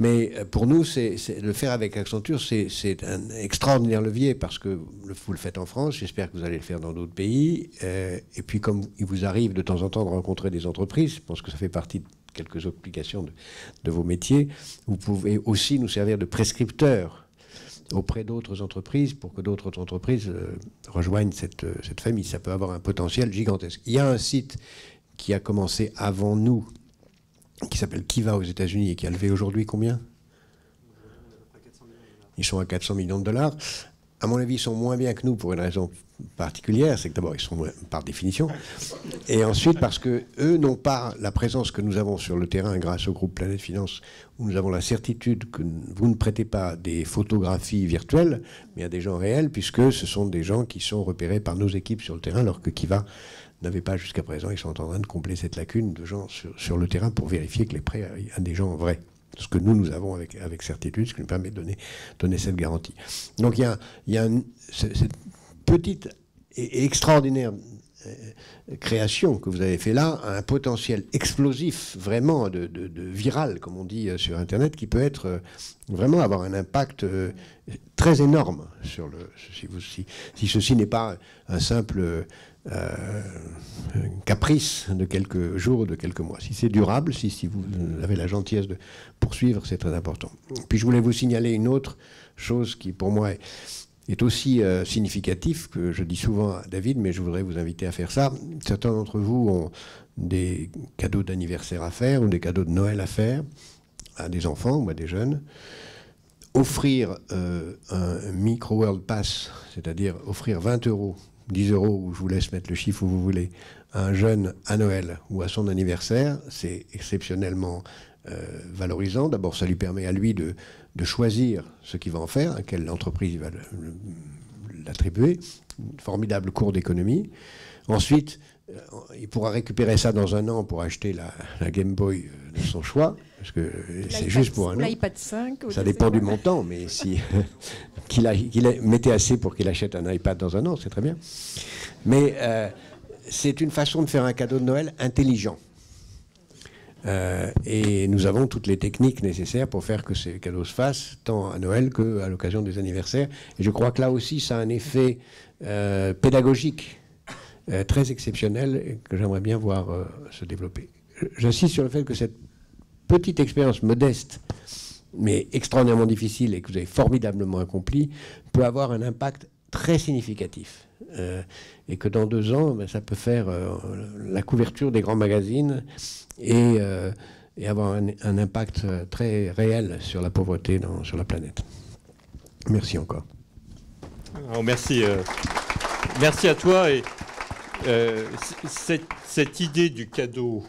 Mais pour nous, le faire avec Accenture, c'est un extraordinaire levier parce que vous le faites en France, j'espère que vous allez le faire dans d'autres pays. Et puis comme il vous arrive de temps en temps de rencontrer des entreprises, je pense que ça fait partie de quelques applications de vos métiers, vous pouvez aussi nous servir de prescripteurs auprès d'autres entreprises pour que d'autres entreprises rejoignent cette famille. Ça peut avoir un potentiel gigantesque. Il y a un site qui a commencé avant nous, qui s'appelle Kiva aux États-Unis et qui a levé aujourd'hui combien ? Ils sont à 400 millions de dollars. À mon avis, ils sont moins bien que nous pour une raison particulière, c'est que d'abord, ils sont moins, par définition, et ensuite parce que eux n'ont pas la présence que nous avons sur le terrain grâce au groupe Planète Finance, où nous avons la certitude que vous ne prêtez pas des photographies virtuelles, mais à des gens réels, puisque ce sont des gens qui sont repérés par nos équipes sur le terrain, alors que Kiva n'avait pas jusqu'à présent. Ils sont en train de combler cette lacune de gens sur le terrain pour vérifier que les prêts à des gens vrais. Ce que nous avons avec certitude, ce qui nous permet de donner cette garantie. Donc il y a cette petite et extraordinaire création que vous avez fait là, un potentiel explosif, vraiment de viral, comme on dit sur Internet, qui peut être vraiment avoir un impact très énorme sur si ceci n'est pas un simple caprice de quelques jours ou de quelques mois. Si c'est durable, si vous avez la gentillesse de poursuivre, c'est très important. Puis je voulais vous signaler une autre chose qui pour moi est aussi significatif, que je dis souvent à David, mais je voudrais vous inviter à faire ça. Certains d'entre vous ont des cadeaux d'anniversaire à faire ou des cadeaux de Noël à faire à des enfants ou à des jeunes. Offrir un Microworld Pass, c'est-à-dire offrir 20 €, 10 €, ou je vous laisse mettre le chiffre où vous voulez, à un jeune à Noël ou à son anniversaire, c'est exceptionnellement valorisant. D'abord, ça lui permet à lui de choisir ce qu'il va en faire, à quelle entreprise il va l'attribuer. Une formidable cours d'économie. Ensuite, il pourra récupérer ça dans un an pour acheter la Game Boy de son choix, parce que c'est juste pour un an. L'iPad 5. Ça dépend du montant, mais si qu'il mettait assez pour qu'il achète un iPad dans un an, c'est très bien. Mais c'est une façon de faire un cadeau de Noël intelligent. Et nous avons toutes les techniques nécessaires pour faire que ces cadeaux se fassent, tant à Noël qu'à l'occasion des anniversaires. Et je crois que là aussi, ça a un effet pédagogique très exceptionnel et que j'aimerais bien voir se développer. J'insiste sur le fait que cette petite expérience modeste, mais extraordinairement difficile et que vous avez formidablement accompli, peut avoir un impact très significatif. Et que dans 2 ans, ça peut faire la couverture des grands magazines et avoir un impact très réel sur la pauvreté sur la planète. Merci encore. Alors, merci à toi. Et cette idée du cadeau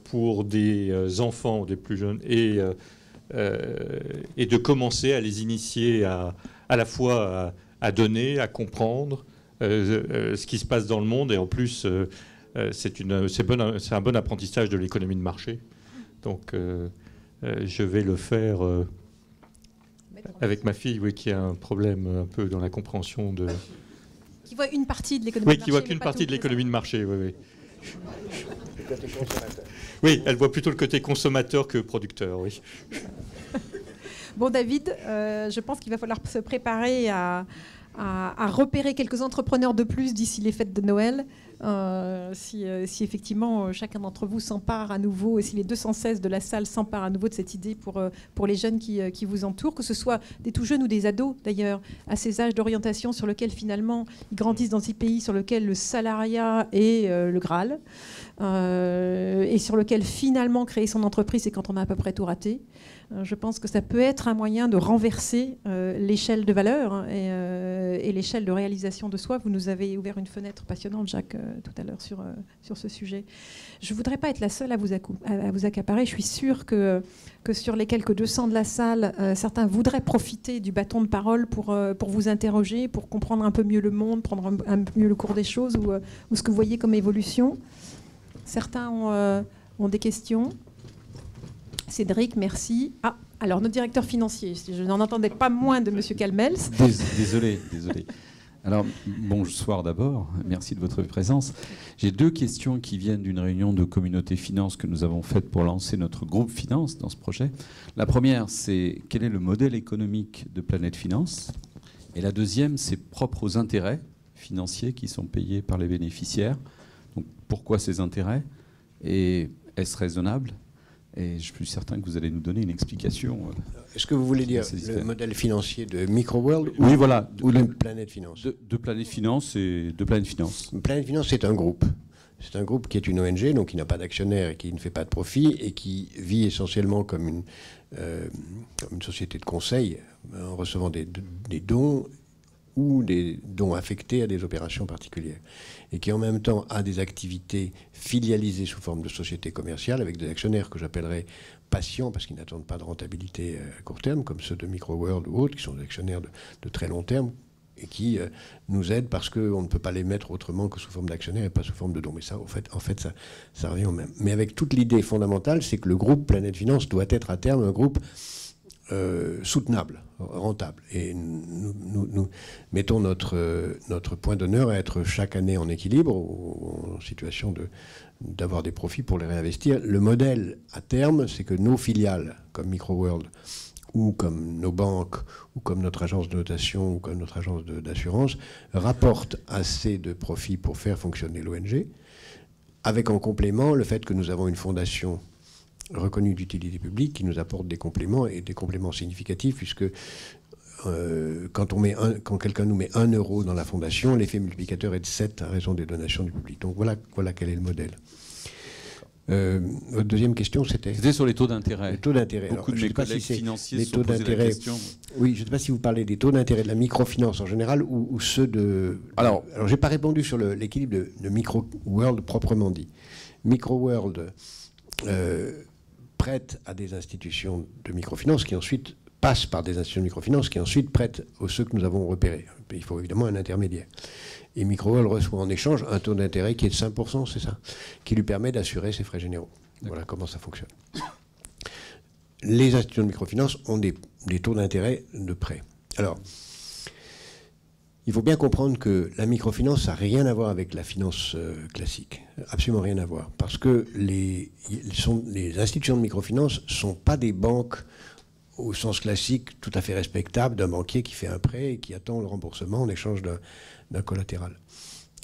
pour des enfants, des plus jeunes, et de commencer à les initier à la fois à donner, à comprendre ce qui se passe dans le monde, et en plus c'est un bon apprentissage de l'économie de marché. Donc, je vais le faire avec ma fille, oui, qui a un problème un peu dans la compréhension de... Qui voit une partie de l'économie de marché. Oui, qui voit qu'une partie de l'économie de marché, oui, oui. Oui, elle voit plutôt le côté consommateur que producteur, oui. Bon, David, je pense qu'il va falloir se préparer à repérer quelques entrepreneurs de plus d'ici les fêtes de Noël. Si effectivement chacun d'entre vous s'empare à nouveau, et si les 216 de la salle s'emparent à nouveau de cette idée pour les jeunes qui vous entourent, que ce soit des tout jeunes ou des ados d'ailleurs, à ces âges d'orientation sur lesquels finalement ils grandissent dans ces pays sur lesquels le salariat est le Graal, et sur lequel finalement créer son entreprise c'est quand on a à peu près tout raté. Je pense que ça peut être un moyen de renverser l'échelle de valeur, hein, et l'échelle de réalisation de soi. Vous nous avez ouvert une fenêtre passionnante, Jacques, tout à l'heure sur ce sujet. Je ne voudrais pas être la seule à vous accaparer. Je suis sûre que sur les quelques 200 de la salle, certains voudraient profiter du bâton de parole pour vous interroger, pour comprendre un peu mieux le monde, prendre un peu mieux le cours des choses ou ce que vous voyez comme évolution. Certains ont des questions. Cédric, merci. Ah, alors notre directeur financier, je n'en entendais pas moins de Monsieur Calmels. Désolé. Alors, bonsoir d'abord, merci de votre présence. J'ai deux questions qui viennent d'une réunion de communauté finance que nous avons faite pour lancer notre groupe finance dans ce projet. La première, c'est quel est le modèle économique de Planète Finance? Et la deuxième, c'est propre aux intérêts financiers qui sont payés par les bénéficiaires. Donc, pourquoi ces intérêts? Et est-ce raisonnable? Et je suis certain que vous allez nous donner une explication. Est-ce que vous voulez dire le modèle financier de Microworld oui, voilà, ou de Planète Finance? De Planète Finance et de Planète Finance. Planète Finance, c'est un groupe. C'est un groupe qui est une ONG, donc qui n'a pas d'actionnaire et qui ne fait pas de profit et qui vit essentiellement comme une société de conseil en recevant des dons ou des dons affectés à des opérations particulières, et qui en même temps a des activités filialisées sous forme de société commerciale avec des actionnaires que j'appellerais patients parce qu'ils n'attendent pas de rentabilité à court terme, comme ceux de Microworld ou autres, qui sont des actionnaires de très long terme et qui nous aident parce qu'on ne peut pas les mettre autrement que sous forme d'actionnaires et pas sous forme de dons. Mais ça, en fait ça revient au même. Mais avec toute l'idée fondamentale, c'est que le groupe Planète Finance doit être à terme un groupe soutenable, rentable. Et nous mettons notre point d'honneur à être chaque année en équilibre, ou en situation d'avoir des profits pour les réinvestir. Le modèle à terme, c'est que nos filiales, comme Microworld, ou comme nos banques, ou comme notre agence de notation, ou comme notre agence d'assurance, rapportent assez de profits pour faire fonctionner l'ONG, avec en complément le fait que nous avons une fondation reconnue d'utilité publique qui nous apporte des compléments, et des compléments significatifs, puisque quand quelqu'un nous met 1 euro dans la fondation, l'effet multiplicateur est de 7 à raison des donations du public. Donc voilà quel est le modèle. Votre deuxième question, c'était sur les taux d'intérêt. Les taux d'intérêt. Beaucoup de mes collègues financiers se sont posés la question. Oui, je ne sais pas si vous parlez des taux d'intérêt de la microfinance en général ou ceux de... Alors je n'ai pas répondu sur l'équilibre de Microworld proprement dit. Microworld prête à des institutions de microfinance qui ensuite passent par des institutions de microfinance qui ensuite prêtent aux ceux que nous avons repérés. Il faut évidemment un intermédiaire. Et Microworld reçoit en échange un taux d'intérêt qui est de 5%, c'est ça, qui lui permet d'assurer ses frais généraux. Voilà comment ça fonctionne. Les institutions de microfinance ont des taux d'intérêt de prêt. Alors, il faut bien comprendre que la microfinance n'a rien à voir avec la finance classique. Absolument rien à voir. Parce que les institutions de microfinance ne sont pas des banques au sens classique tout à fait respectable d'un banquier qui fait un prêt et qui attend le remboursement en échange d'un collatéral.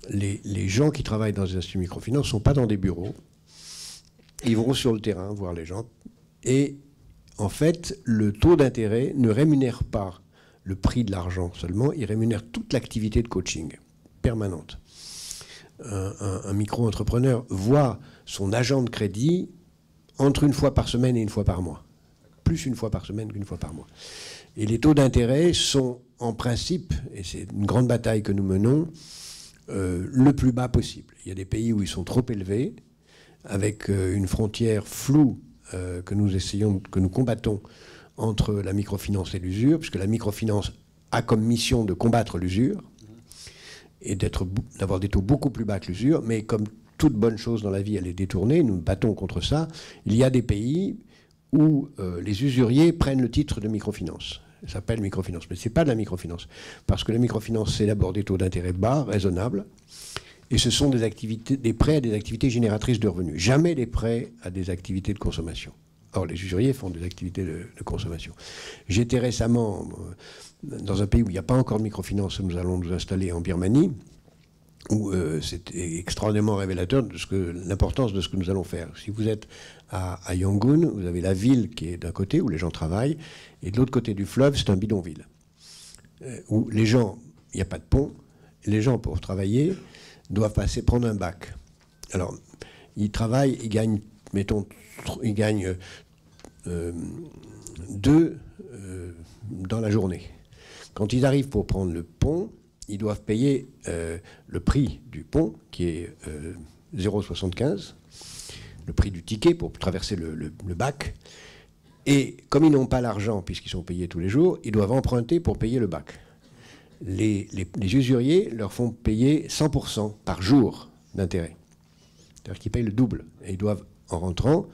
Les gens qui travaillent dans les instituts de microfinance ne sont pas dans des bureaux. Ils vont sur le terrain voir les gens. Et en fait, le taux d'intérêt ne rémunère pas le prix de l'argent seulement, il rémunère toute l'activité de coaching permanente. Un micro-entrepreneur voit son agent de crédit entre 1 fois par semaine et 1 fois par mois. Plus 1 fois par semaine qu'1 fois par mois. Et les taux d'intérêt sont en principe, et c'est une grande bataille que nous menons, le plus bas possible. Il y a des pays où ils sont trop élevés, avec une frontière floue que nous combattons entre la microfinance et l'usure, puisque la microfinance a comme mission de combattre l'usure et d'avoir des taux beaucoup plus bas que l'usure, mais comme toute bonne chose dans la vie, elle est détournée. Nous nous battons contre ça. Il y a des pays où les usuriers prennent le titre de microfinance. Ça s'appelle microfinance, mais ce n'est pas de la microfinance. Parce que la microfinance, c'est d'abord des taux d'intérêt bas, raisonnables, et ce sont des prêts à des activités génératrices de revenus. Jamais des prêts à des activités de consommation. Or, les usuriers font des activités de consommation. J'étais récemment dans un pays où il n'y a pas encore de microfinance, nous allons nous installer en Birmanie, où c'était extraordinairement révélateur de l'importance de ce que nous allons faire. Si vous êtes à Yangon, vous avez la ville qui est d'un côté, où les gens travaillent, et de l'autre côté du fleuve, c'est un bidonville, où les gens, il n'y a pas de pont, les gens, pour travailler, doivent prendre un bac. Alors, ils travaillent, ils gagnent, mettons, ils gagnent 2 dans la journée. Quand ils arrivent pour prendre le pont, ils doivent payer le prix du pont, qui est 0,75, le prix du ticket pour traverser le bac. Et comme ils n'ont pas l'argent, puisqu'ils sont payés tous les jours, ils doivent emprunter pour payer le bac. Les usuriers leur font payer 100% par jour d'intérêt. C'est-à-dire qu'ils payent le double. Et ils doivent, en rentrant,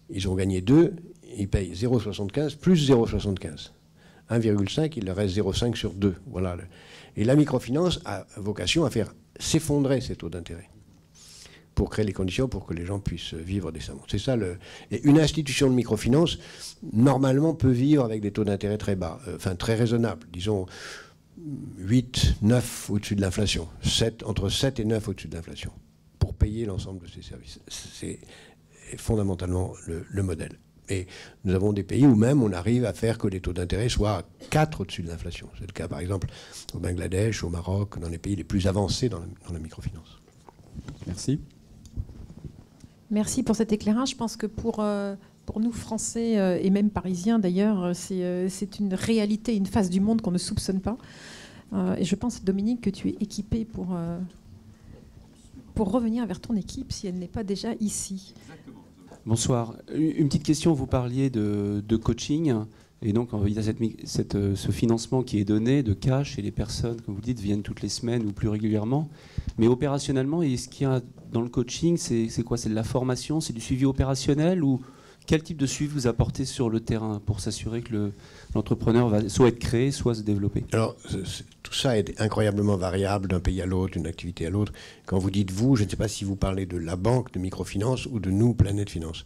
ils ont gagné 2, ils payent 0,75 plus 0,75. 1,5, il leur reste 0,5 sur 2. Voilà. Et la microfinance a vocation à faire s'effondrer ces taux d'intérêt pour créer les conditions pour que les gens puissent vivre décemment. C'est ça Et une institution de microfinance, normalement, peut vivre avec des taux d'intérêt très bas, enfin très raisonnables, disons 8, 9 au-dessus de l'inflation, entre 7 et 9 au-dessus de l'inflation, pour payer l'ensemble de ces services. C'est fondamentalement le modèle. Et nous avons des pays où même on arrive à faire que les taux d'intérêt soient à 4 au-dessus de l'inflation. C'est le cas, par exemple, au Bangladesh, au Maroc, dans les pays les plus avancés dans la microfinance. Merci. Merci pour cet éclairage. Je pense que pour nous, Français et même Parisiens d'ailleurs, c'est une réalité, une face du monde qu'on ne soupçonne pas. Et je pense, Dominique, que tu es équipé pour revenir vers ton équipe si elle n'est pas déjà ici. Exactement. Bonsoir. Une petite question, vous parliez de coaching, et donc il y a ce financement qui est donné de cash, et les personnes, comme vous dites, viennent toutes les semaines ou plus régulièrement. Mais opérationnellement, est-ce qu'il y a dans le coaching, c'est quoi? C'est de la formation, c'est du suivi opérationnel, ou quel type de suivi vous apportez sur le terrain pour s'assurer que l'entrepreneur va soit être créé, soit se développer? Alors, tout ça est incroyablement variable d'un pays à l'autre, d'une activité à l'autre. Quand vous dites vous, je ne sais pas si vous parlez de la banque de microfinance ou de nous, Planète Finance.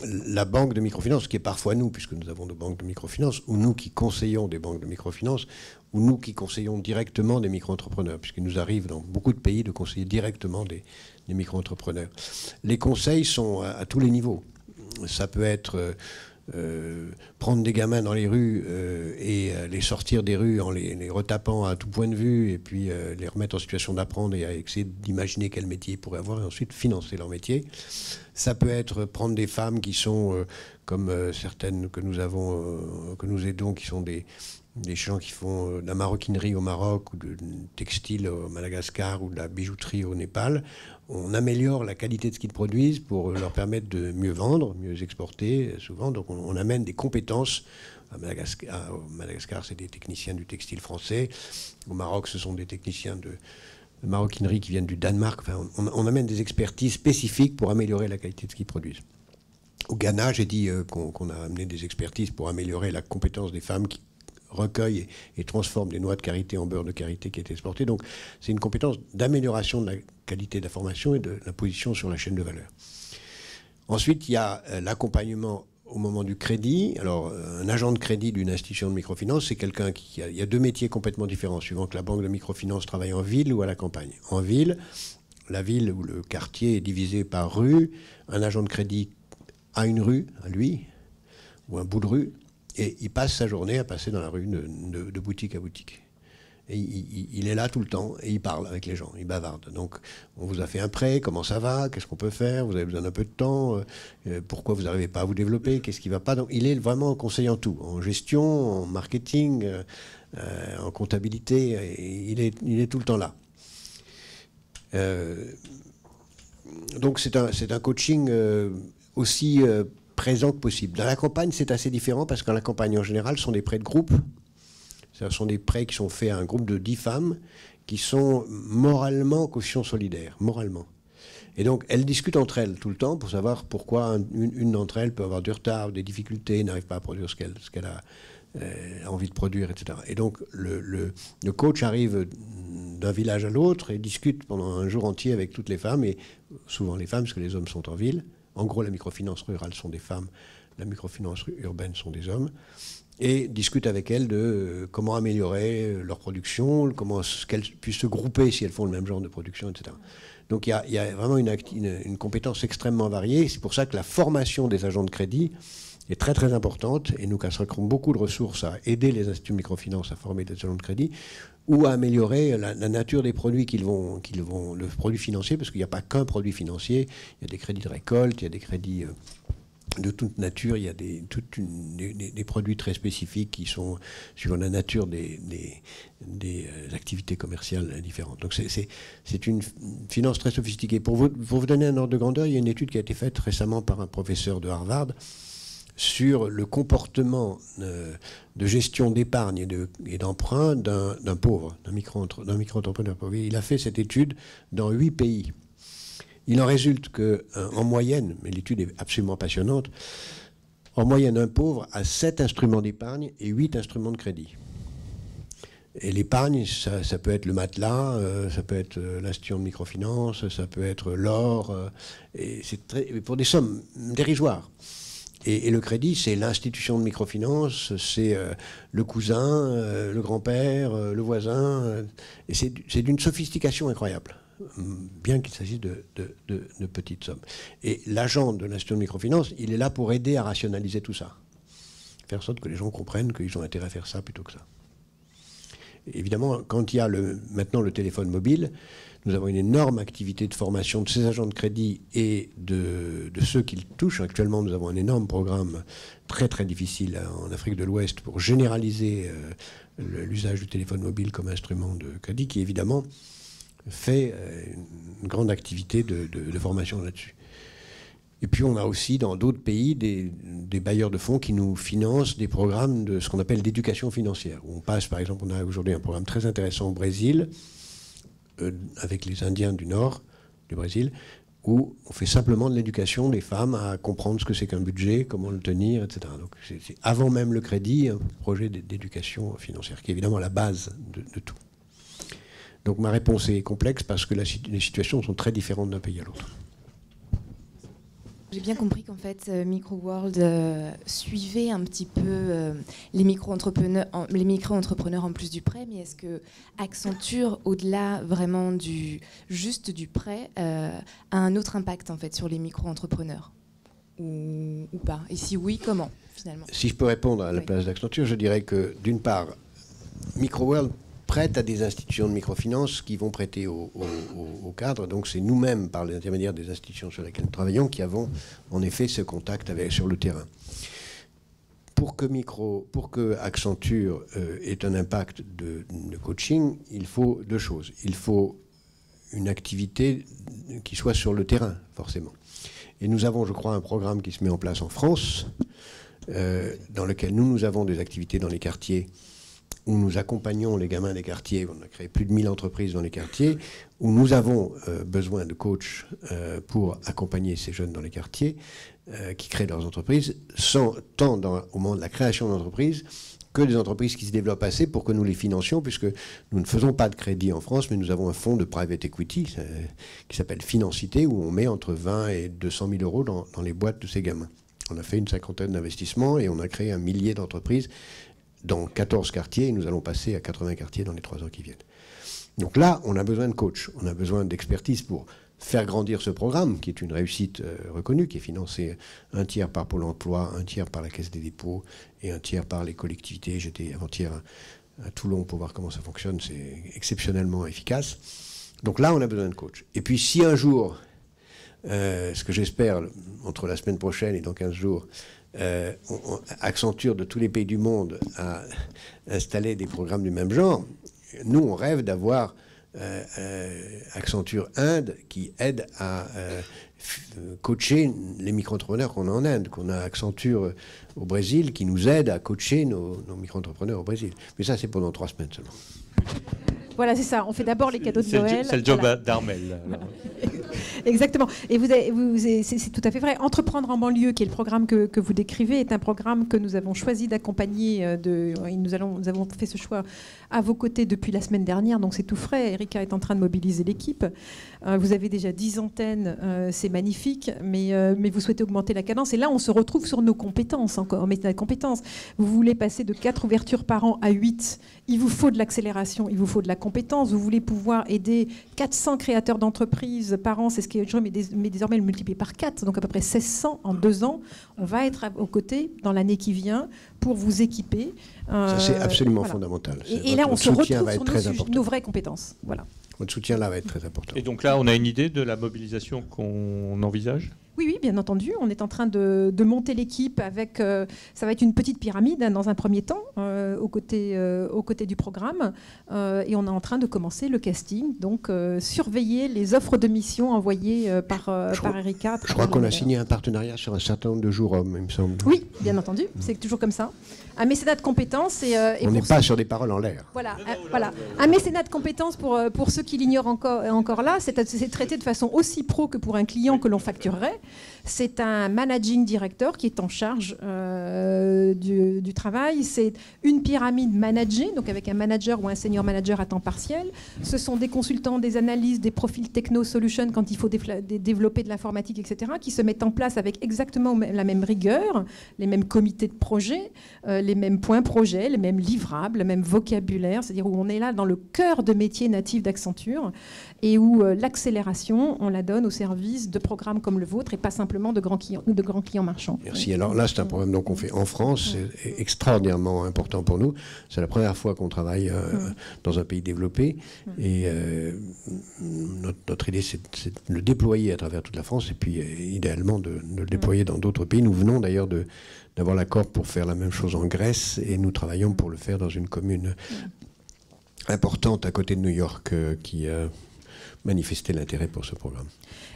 La banque de microfinance, qui est parfois nous, puisque nous avons des banques de microfinance, ou nous qui conseillons des banques de microfinance, ou nous qui conseillons directement des micro-entrepreneurs, puisqu'il nous arrive dans beaucoup de pays de conseiller directement des micro-entrepreneurs. Les conseils sont à tous les niveaux. Ça peut être prendre des gamins dans les rues et les sortir des rues en les retapant à tout point de vue, et puis les remettre en situation d'apprendre et à essayer d'imaginer quel métier ils pourraient avoir, et ensuite financer leur métier. Ça peut être prendre des femmes qui sont, comme certaines que nous aidons, qui sont des gens qui font de la maroquinerie au Maroc, ou du textile au Madagascar, ou de la bijouterie au Népal. On améliore la qualité de ce qu'ils produisent pour leur permettre de mieux vendre, mieux exporter, souvent. Donc on amène des compétences. Au Madagascar, c'est des techniciens du textile français. Au Maroc, ce sont des techniciens de maroquinerie qui viennent du Danemark. Enfin, on amène des expertises spécifiques pour améliorer la qualité de ce qu'ils produisent. Au Ghana, j'ai dit qu'on a amené des expertises pour améliorer la compétence des femmes qui recueillent et transforment des noix de karité en beurre de karité qui est exporté. Donc c'est une compétence d'amélioration de la qualité de la formation et de la position sur la chaîne de valeur. Ensuite, il y a l'accompagnement au moment du crédit. Alors, un agent de crédit d'une institution de microfinance, c'est quelqu'un il y a 2 métiers complètement différents, suivant que la banque de microfinance travaille en ville ou à la campagne. En ville, la ville ou le quartier est divisé par rue. Un agent de crédit a une rue, à lui, ou un bout de rue, et il passe sa journée à passer dans la rue de boutique à boutique. Et il est là tout le temps et il parle avec les gens, il bavarde. Donc, on vous a fait un prêt, comment ça va, qu'est-ce qu'on peut faire, vous avez besoin d'un peu de temps, pourquoi vous n'arrivez pas à vous développer, qu'est-ce qui ne va pas. Donc, il est vraiment conseiller en tout, en gestion, en marketing, en comptabilité, il est tout le temps là. Donc, c'est un coaching aussi présent que possible. Dans la campagne, c'est assez différent parce qu'en la campagne, en général, ce sont des prêts de groupe. Ce sont des prêts qui sont faits à un groupe de 10 femmes qui sont moralement caution solidaire, moralement. Et donc, elles discutent entre elles tout le temps pour savoir pourquoi une d'entre elles peut avoir du retard, des difficultés, n'arrive pas à produire ce qu'elle a envie de produire, etc. Et donc, le coach arrive d'un village à l'autre et discute pendant un jour entier avec toutes les femmes, et souvent les femmes, parce que les hommes sont en ville. En gros, la microfinance rurale sont des femmes, la microfinance urbaine sont des hommes, et discute avec elles de comment améliorer leur production, comment qu'elles puissent se grouper si elles font le même genre de production, etc. Donc il y a vraiment une compétence extrêmement variée. C'est pour ça que la formation des agents de crédit est très très importante, et nous consacrons beaucoup de ressources à aider les instituts de microfinance à former des agents de crédit ou à améliorer la nature des produits le produit financier, parce qu'il n'y a pas qu'un produit financier, il y a des crédits de récolte, il y a des crédits de toute nature, il y a des produits très spécifiques qui sont suivant la nature des activités commerciales différentes. Donc c'est une finance très sophistiquée. Pour vous donner un ordre de grandeur, il y a une étude qui a été faite récemment par un professeur de Harvard sur le comportement de gestion d'épargne et d'emprunt d'un pauvre, d'un micro-entrepreneur pauvre. Il a fait cette étude dans 8 pays. Il en résulte qu'en moyenne, mais l'étude est absolument passionnante, en moyenne, un pauvre a 7 instruments d'épargne et 8 instruments de crédit. Et l'épargne, ça peut être le matelas, ça peut être l'institution de microfinance, ça peut être l'or, et c'est pour des sommes dérisoires. Et le crédit, c'est l'institution de microfinance, c'est le cousin, le grand-père, le voisin, et c'est d'une sophistication incroyable, bien qu'il s'agisse de petites sommes. Et l'agent de l'institution de microfinance, il est là pour aider à rationaliser tout ça. Faire en sorte que les gens comprennent qu'ils ont intérêt à faire ça plutôt que ça. Et évidemment, quand il y a maintenant le téléphone mobile, nous avons une énorme activité de formation de ces agents de crédit et de ceux qui le touchent. Actuellement, nous avons un énorme programme très très difficile en Afrique de l'Ouest pour généraliser l'usage du téléphone mobile comme instrument de crédit, qui évidemment fait une grande activité de formation là-dessus. Et puis on a aussi dans d'autres pays des bailleurs de fonds qui nous financent des programmes de ce qu'on appelle d'éducation financière. On passe, par exemple, on a aujourd'hui un programme très intéressant au Brésil, avec les Indiens du nord du Brésil, où on fait simplement de l'éducation des femmes à comprendre ce que c'est qu'un budget, comment le tenir, etc. Donc c'est avant même le crédit, un projet d'éducation financière, qui est évidemment la base de tout. Donc ma réponse est complexe parce que les situations sont très différentes d'un pays à l'autre. J'ai bien compris qu'en fait, Microworld suivait un petit peu les micro-entrepreneurs en plus du prêt, mais est-ce que Accenture, au-delà vraiment juste du prêt, a un autre impact en fait sur les micro-entrepreneurs ou pas? Et si oui, comment finalement? Si je peux répondre à la place d'Accenture, je dirais que d'une part, Microworld prête à des institutions de microfinance qui vont prêter au cadre. Donc c'est nous-mêmes, par l'intermédiaire des institutions sur lesquelles nous travaillons, qui avons en effet ce contact sur le terrain. Pour que Accenture ait un impact de coaching, il faut 2 choses. Il faut une activité qui soit sur le terrain, forcément. Et nous avons, je crois, un programme qui se met en place en France, dans lequel nous avons des activités dans les quartiers, où nous accompagnons les gamins des quartiers. On a créé plus de 1000 entreprises dans les quartiers, où nous avons besoin de coachs pour accompagner ces jeunes dans les quartiers qui créent leurs entreprises, tant au moment de la création d'entreprises que des entreprises qui se développent assez pour que nous les financions, puisque nous ne faisons pas de crédit en France, mais nous avons un fonds de private equity qui s'appelle Financité, où on met entre 20 et 200 000 euros dans les boîtes de ces gamins. On a fait une 50aine d'investissements et on a créé 1 millier d'entreprises dans 14 quartiers, et nous allons passer à 80 quartiers dans les 3 ans qui viennent. Donc là, on a besoin de coach, on a besoin d'expertise pour faire grandir ce programme, qui est une réussite reconnue, qui est financé 1 tiers par Pôle emploi, 1 tiers par la Caisse des dépôts, et 1 tiers par les collectivités. J'étais avant-hier à Toulon pour voir comment ça fonctionne, c'est exceptionnellement efficace. Donc là, on a besoin de coach. Et puis si un jour, ce que j'espère, entre la semaine prochaine et dans 15 jours, Accenture de tous les pays du monde à installer des programmes du même genre, nous on rêve d'avoir Accenture Inde qui aide à coacher les micro-entrepreneurs qu'on a en Inde, qu'on a Accenture au Brésil qui nous aide à coacher nos micro-entrepreneurs au Brésil. Mais ça c'est pendant 3 semaines seulement. Voilà, c'est ça. On fait d'abord les cadeaux de Noël. C'est le job d'Armel. Exactement. Et c'est tout à fait vrai. Entreprendre en banlieue, qui est le programme que vous décrivez, est un programme que nous avons choisi d'accompagner. Nous avons fait ce choix à vos côtés depuis la semaine dernière, donc c'est tout frais. Erika est en train de mobiliser l'équipe. Vous avez déjà 10 antennes, c'est magnifique, mais vous souhaitez augmenter la cadence. Et là, on se retrouve sur nos compétences, encore en méthode de compétences. Vous voulez passer de 4 ouvertures par an à 8. Il vous faut de l'accélération, il vous faut de la compétence. Vous voulez pouvoir aider 400 créateurs d'entreprises par an, c'est ce qui est mais désormais le multiplier par 4, donc à peu près 1600 en 2 ans. On va être aux côtés dans l'année qui vient pour vous équiper. Ça, c'est absolument fondamental. Et là, on se retrouve sur nos vraies compétences. Voilà. Votre soutien là va être très important. Et donc là, on a une idée de la mobilisation qu'on envisage ? Oui, bien entendu. On est en train de monter l'équipe avec... ça va être une petite pyramide dans un premier temps, aux côtés du programme. Et on est en train de commencer le casting, donc surveiller les offres de mission envoyées par Erika. Je crois qu'on a signé un partenariat sur un certain nombre de jours hommes, il me semble. Oui, bien entendu. C'est toujours comme ça. Un mécénat de compétences. On n'est pas sur des paroles en l'air. Voilà. Un mécénat de compétences, pour ceux qui l'ignorent encore là, c'est traité de façon aussi pro que pour un client que l'on facturerait. C'est un managing director qui est en charge du travail. C'est une pyramide managée, donc avec un manager ou un senior manager à temps partiel. Ce sont des consultants, des analystes, des profils techno-solutions quand il faut développer de l'informatique, etc., qui se mettent en place avec exactement la même rigueur, les mêmes comités de projet, les mêmes points projets, les mêmes livrables, le même vocabulaire, c'est-à-dire où on est là dans le cœur de métier natif d'Accenture et où l'accélération, on la donne au service de programmes comme le vôtre et pas simplement de grands clients marchands. Merci. Alors là, c'est un programme qu'on fait en France, c'est extraordinairement important pour nous. C'est la première fois qu'on travaille dans un pays développé et notre idée, c'est de le déployer à travers toute la France et puis idéalement de le déployer dans d'autres pays. Nous venons d'ailleurs d'avoir l'accord pour faire la même chose en Grèce et nous travaillons pour le faire dans une commune importante à côté de New York qui a manifesté l'intérêt pour ce programme.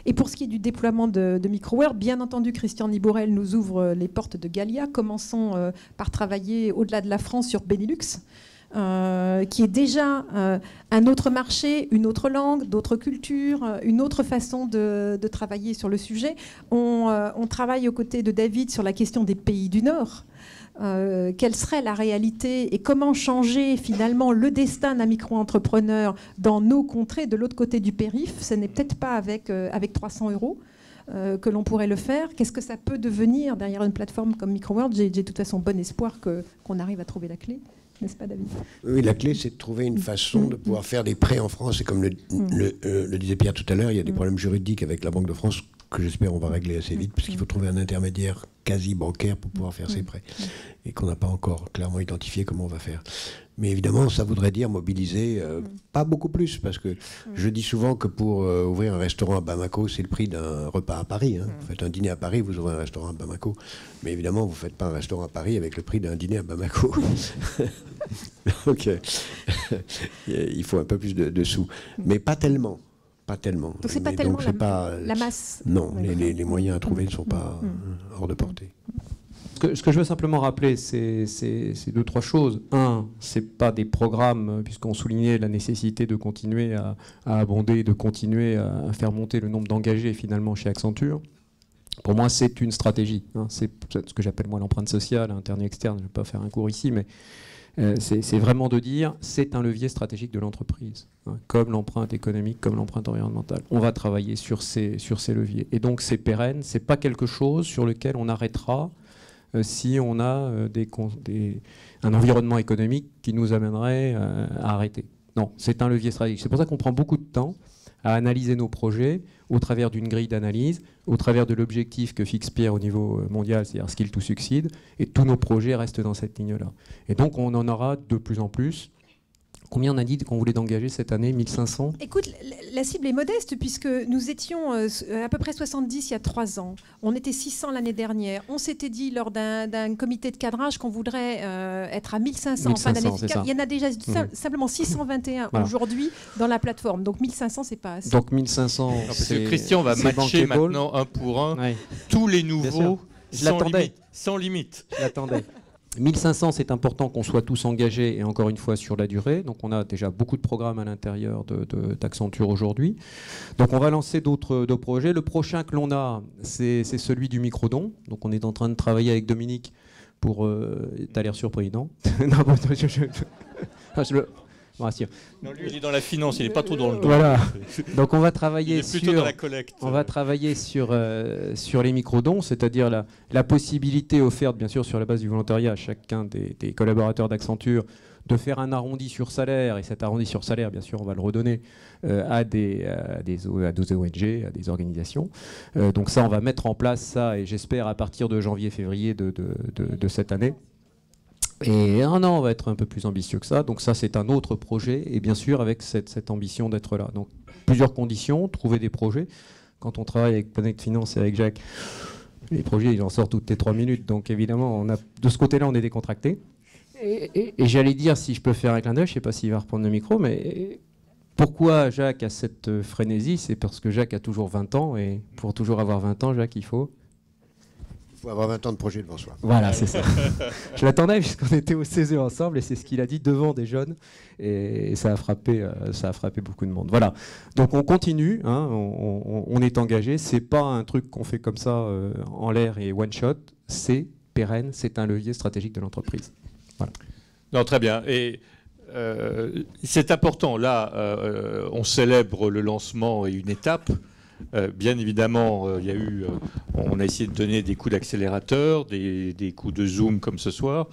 Et pour ce qui est du déploiement de MicroWorld, bien entendu, Christian Niborel nous ouvre les portes de Gallia. Commençons par travailler au-delà de la France sur Benelux, qui est déjà un autre marché, une autre langue, d'autres cultures, une autre façon de travailler sur le sujet. On travaille aux côtés de David sur la question des pays du Nord. Quelle serait la réalité et comment changer finalement le destin d'un micro-entrepreneur dans nos contrées de l'autre côté du périph'. Ce n'est peut-être pas avec 300 € que l'on pourrait le faire. Qu'est-ce que ça peut devenir derrière une plateforme comme MicroWorld ? J'ai de toute façon bon espoir qu'on arrive à trouver la clé. N'est-ce pas, David ? Oui, la clé, c'est de trouver une façon de pouvoir faire des prêts en France. Et comme le disait Pierre tout à l'heure, il y a des problèmes juridiques avec la Banque de France que j'espère on va régler assez vite, parce qu'il faut trouver un intermédiaire quasi bancaire pour pouvoir faire ces prêts, et qu'on n'a pas encore clairement identifié comment on va faire. Mais évidemment, ça voudrait dire mobiliser pas beaucoup plus, parce que je dis souvent que pour ouvrir un restaurant à Bamako, c'est le prix d'un repas à Paris. Vous faites un dîner à Paris, vous ouvrez un restaurant à Bamako. Mais évidemment, vous ne faites pas un restaurant à Paris avec le prix d'un dîner à Bamako. Donc, il faut un peu plus de sous. Mais pas tellement. Pas tellement. Donc c'est pas tellement la masse. Non, les moyens à trouver ne sont pas hors de portée. Ce que je veux simplement rappeler, c'est 2-3 choses. Un, c'est pas des programmes, puisqu'on soulignait la nécessité de continuer à abonder, de continuer à faire monter le nombre d'engagés finalement chez Accenture. Pour moi, c'est une stratégie. C'est ce que j'appelle moi l'empreinte sociale, interne et externe. Je ne vais pas faire un cours ici, mais c'est vraiment de dire c'est un levier stratégique de l'entreprise, comme l'empreinte économique, comme l'empreinte environnementale. On va travailler sur ces leviers. Et donc c'est pérenne, c'est pas quelque chose sur lequel on arrêtera si on a un environnement économique qui nous amènerait à arrêter. Non, c'est un levier stratégique. C'est pour ça qu'on prend beaucoup de temps à analyser nos projets au travers d'une grille d'analyse, au travers de l'objectif que fixe Pierre au niveau mondial, c'est-à-dire Skill to Succeed, et tous nos projets restent dans cette ligne-là. Et donc on en aura de plus en plus. Combien on a dit qu'on voulait d'engager cette année ? 1500 ? Écoute, la cible est modeste puisque nous étions à peu près 70 il y a 3 ans. On était 600 l'année dernière. On s'était dit lors d'un comité de cadrage qu'on voudrait être à 1500 en fin d'année fiscale. Il y en a déjà simplement 621 aujourd'hui dans la plateforme. Donc 1500, c'est pas assez. Donc 1500, parce que Christian va matcher maintenant un pour un tous les nouveaux sans limite. Je l'attendais. 1500, c'est important qu'on soit tous engagés et encore une fois sur la durée. Donc on a déjà beaucoup de programmes à l'intérieur d'Accenture aujourd'hui. Donc on va lancer d'autres projets. Le prochain que l'on a, c'est celui du microdon. Donc on est en train de travailler avec Dominique pour... T'as l'air surpris, non? Non, bon, je le rassure. Non, lui, il est dans la finance, il n'est pas trop dans le don. Voilà. Donc on va travailler plutôt dans la collecte. On va travailler sur les microdons, c'est-à-dire la possibilité offerte, bien sûr, sur la base du volontariat à chacun des collaborateurs d'Accenture de faire un arrondi sur salaire. Et cet arrondi sur salaire, bien sûr, on va le redonner à des ONG, à des organisations. Donc ça, on va mettre en place ça, et j'espère à partir de janvier-février de cette année. Et un an, on va être un peu plus ambitieux que ça. Donc ça, c'est un autre projet. Et bien sûr, avec cette ambition d'être là. Donc, plusieurs conditions. Trouver des projets. Quand on travaille avec Planète Finance et avec Jacques, les projets, ils en sortent toutes les 3 minutes. Donc évidemment, de ce côté-là, on est décontracté. Et j'allais dire, si je peux faire un clin d'œil, je ne sais pas s'il va reprendre le micro, mais pourquoi Jacques a cette frénésie? C'est parce que Jacques a toujours 20 ans. Et pour toujours avoir 20 ans, Jacques, il faut avoir 20 ans de projet devant soi. Voilà, c'est ça. Je l'attendais puisqu'on était au CESE ensemble et c'est ce qu'il a dit devant des jeunes et ça a frappé beaucoup de monde. Voilà. Donc on continue, hein, on est engagé. C'est pas un truc qu'on fait comme ça en l'air et one shot. C'est pérenne, c'est un levier stratégique de l'entreprise. Voilà. Non, très bien. Et c'est important. Là, on célèbre le lancement et une étape. Bien évidemment, on a essayé de donner des coups d'accélérateur, des coups de zoom comme ce soir.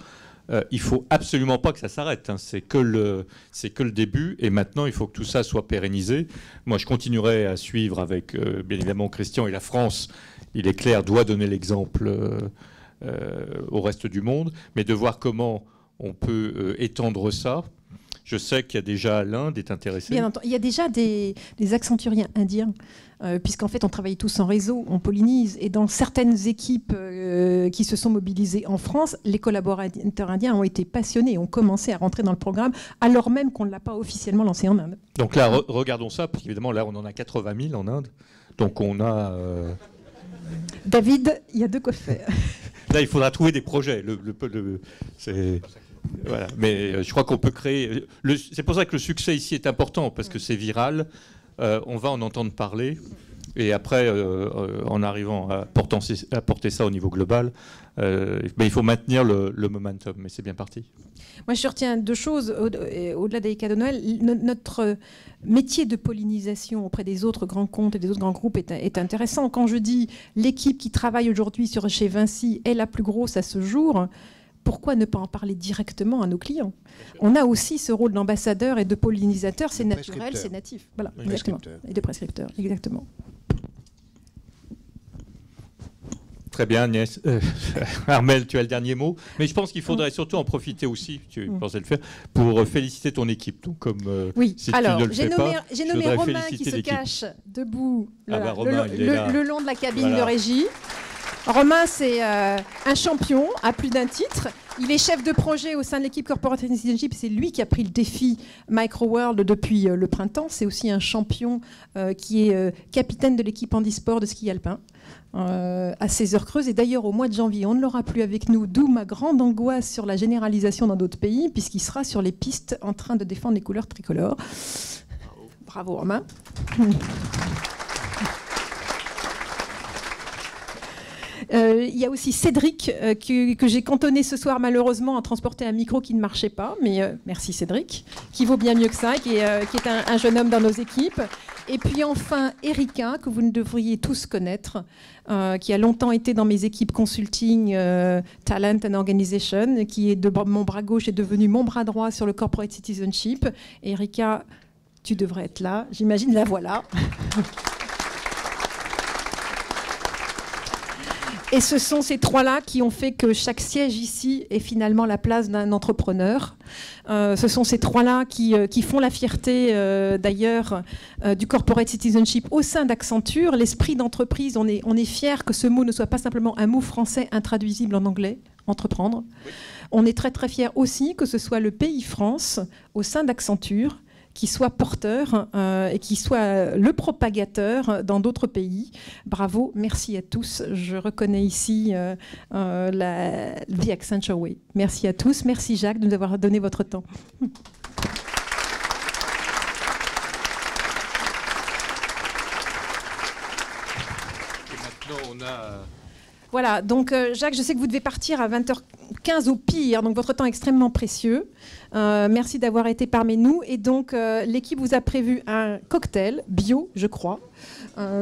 Il ne faut absolument pas que ça s'arrête. Hein. C'est que le début. Et maintenant, il faut que tout ça soit pérennisé. Moi, je continuerai à suivre avec, bien évidemment, Christian et la France. Il est clair, doit donner l'exemple au reste du monde. Mais de voir comment on peut étendre ça. Je sais qu'il y a déjà l'Inde est intéressée. Bien entendu. Il y a déjà des Accenturiens indiens, puisqu'en fait on travaille tous en réseau, on pollinise, et dans certaines équipes qui se sont mobilisées en France, les collaborateurs indiens ont été passionnés, ont commencé à rentrer dans le programme, alors même qu'on ne l'a pas officiellement lancé en Inde. Donc là, regardons ça, parce qu'évidemment là on en a 80 000 en Inde, donc on a... David, il y a de quoi faire. Là il faudra trouver des projets, c'est... Voilà. Mais je crois qu'on peut créer... C'est pour ça que le succès ici est important, parce que c'est viral, on va en entendre parler, et après, en arrivant à porter ça au niveau global, il faut maintenir le momentum, mais c'est bien parti. Moi, je retiens 2 choses, au-delà des cadeaux de Noël. Notre métier de pollinisation auprès des autres grands comptes et des autres grands groupes est intéressant. Quand je dis l'équipe qui travaille aujourd'hui chez Vinci est la plus grosse à ce jour, pourquoi ne pas en parler directement à nos clients? On a aussi ce rôle d'ambassadeur et de pollinisateur, c'est naturel, c'est natif. Voilà, exactement. Et de prescripteur, exactement. Très bien, Agnès. Armel, tu as le dernier mot. Mais je pense qu'il faudrait surtout en profiter aussi, tu pensais le faire, pour féliciter ton équipe. Donc, comme, oui, si alors, tu ne le fais pas, j'ai nommé Romain qui se cache debout Romain, le long de la cabine de régie. Romain, c'est un champion à plus d'un titre. Il est chef de projet au sein de l'équipe Corporate Citizenship. C'est lui qui a pris le défi Microworld depuis le printemps. C'est aussi un champion qui est capitaine de l'équipe handisport de ski alpin à ses heures creuses. Et d'ailleurs, au mois de janvier, on ne l'aura plus avec nous, d'où ma grande angoisse sur la généralisation dans d'autres pays, puisqu'il sera sur les pistes en train de défendre les couleurs tricolores. Bravo, Romain. Il y a aussi Cédric que j'ai cantonné ce soir malheureusement à transporter un micro qui ne marchait pas, mais merci Cédric, qui vaut bien mieux que ça, qui est un jeune homme dans nos équipes. Et puis enfin Erika, que vous ne devriez tous connaître, qui a longtemps été dans mes équipes consulting, talent and organization, qui est de mon bras gauche est devenu mon bras droit sur le corporate citizenship. Erika, tu devrais être là, j'imagine, la voilà. Et ce sont ces 3-là qui ont fait que chaque siège ici est finalement la place d'un entrepreneur. Ce sont ces 3-là qui font la fierté d'ailleurs du corporate citizenship au sein d'Accenture. L'esprit d'entreprise, on est fiers que ce mot ne soit pas simplement un mot français intraduisible en anglais, entreprendre. On est très très fiers aussi que ce soit le pays France au sein d'Accenture qui soit porteur et qui soit le propagateur dans d'autres pays. Bravo, merci à tous. Je reconnais ici The Accenture Way. Merci à tous. Merci Jacques de nous avoir donné votre temps. Voilà, donc Jacques, je sais que vous devez partir à 20h15 au pire, donc votre temps est extrêmement précieux. Merci d'avoir été parmi nous. Et donc, l'équipe vous a prévu un cocktail bio, je crois,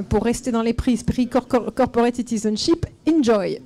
pour rester dans les prix corporate citizenship. Enjoy!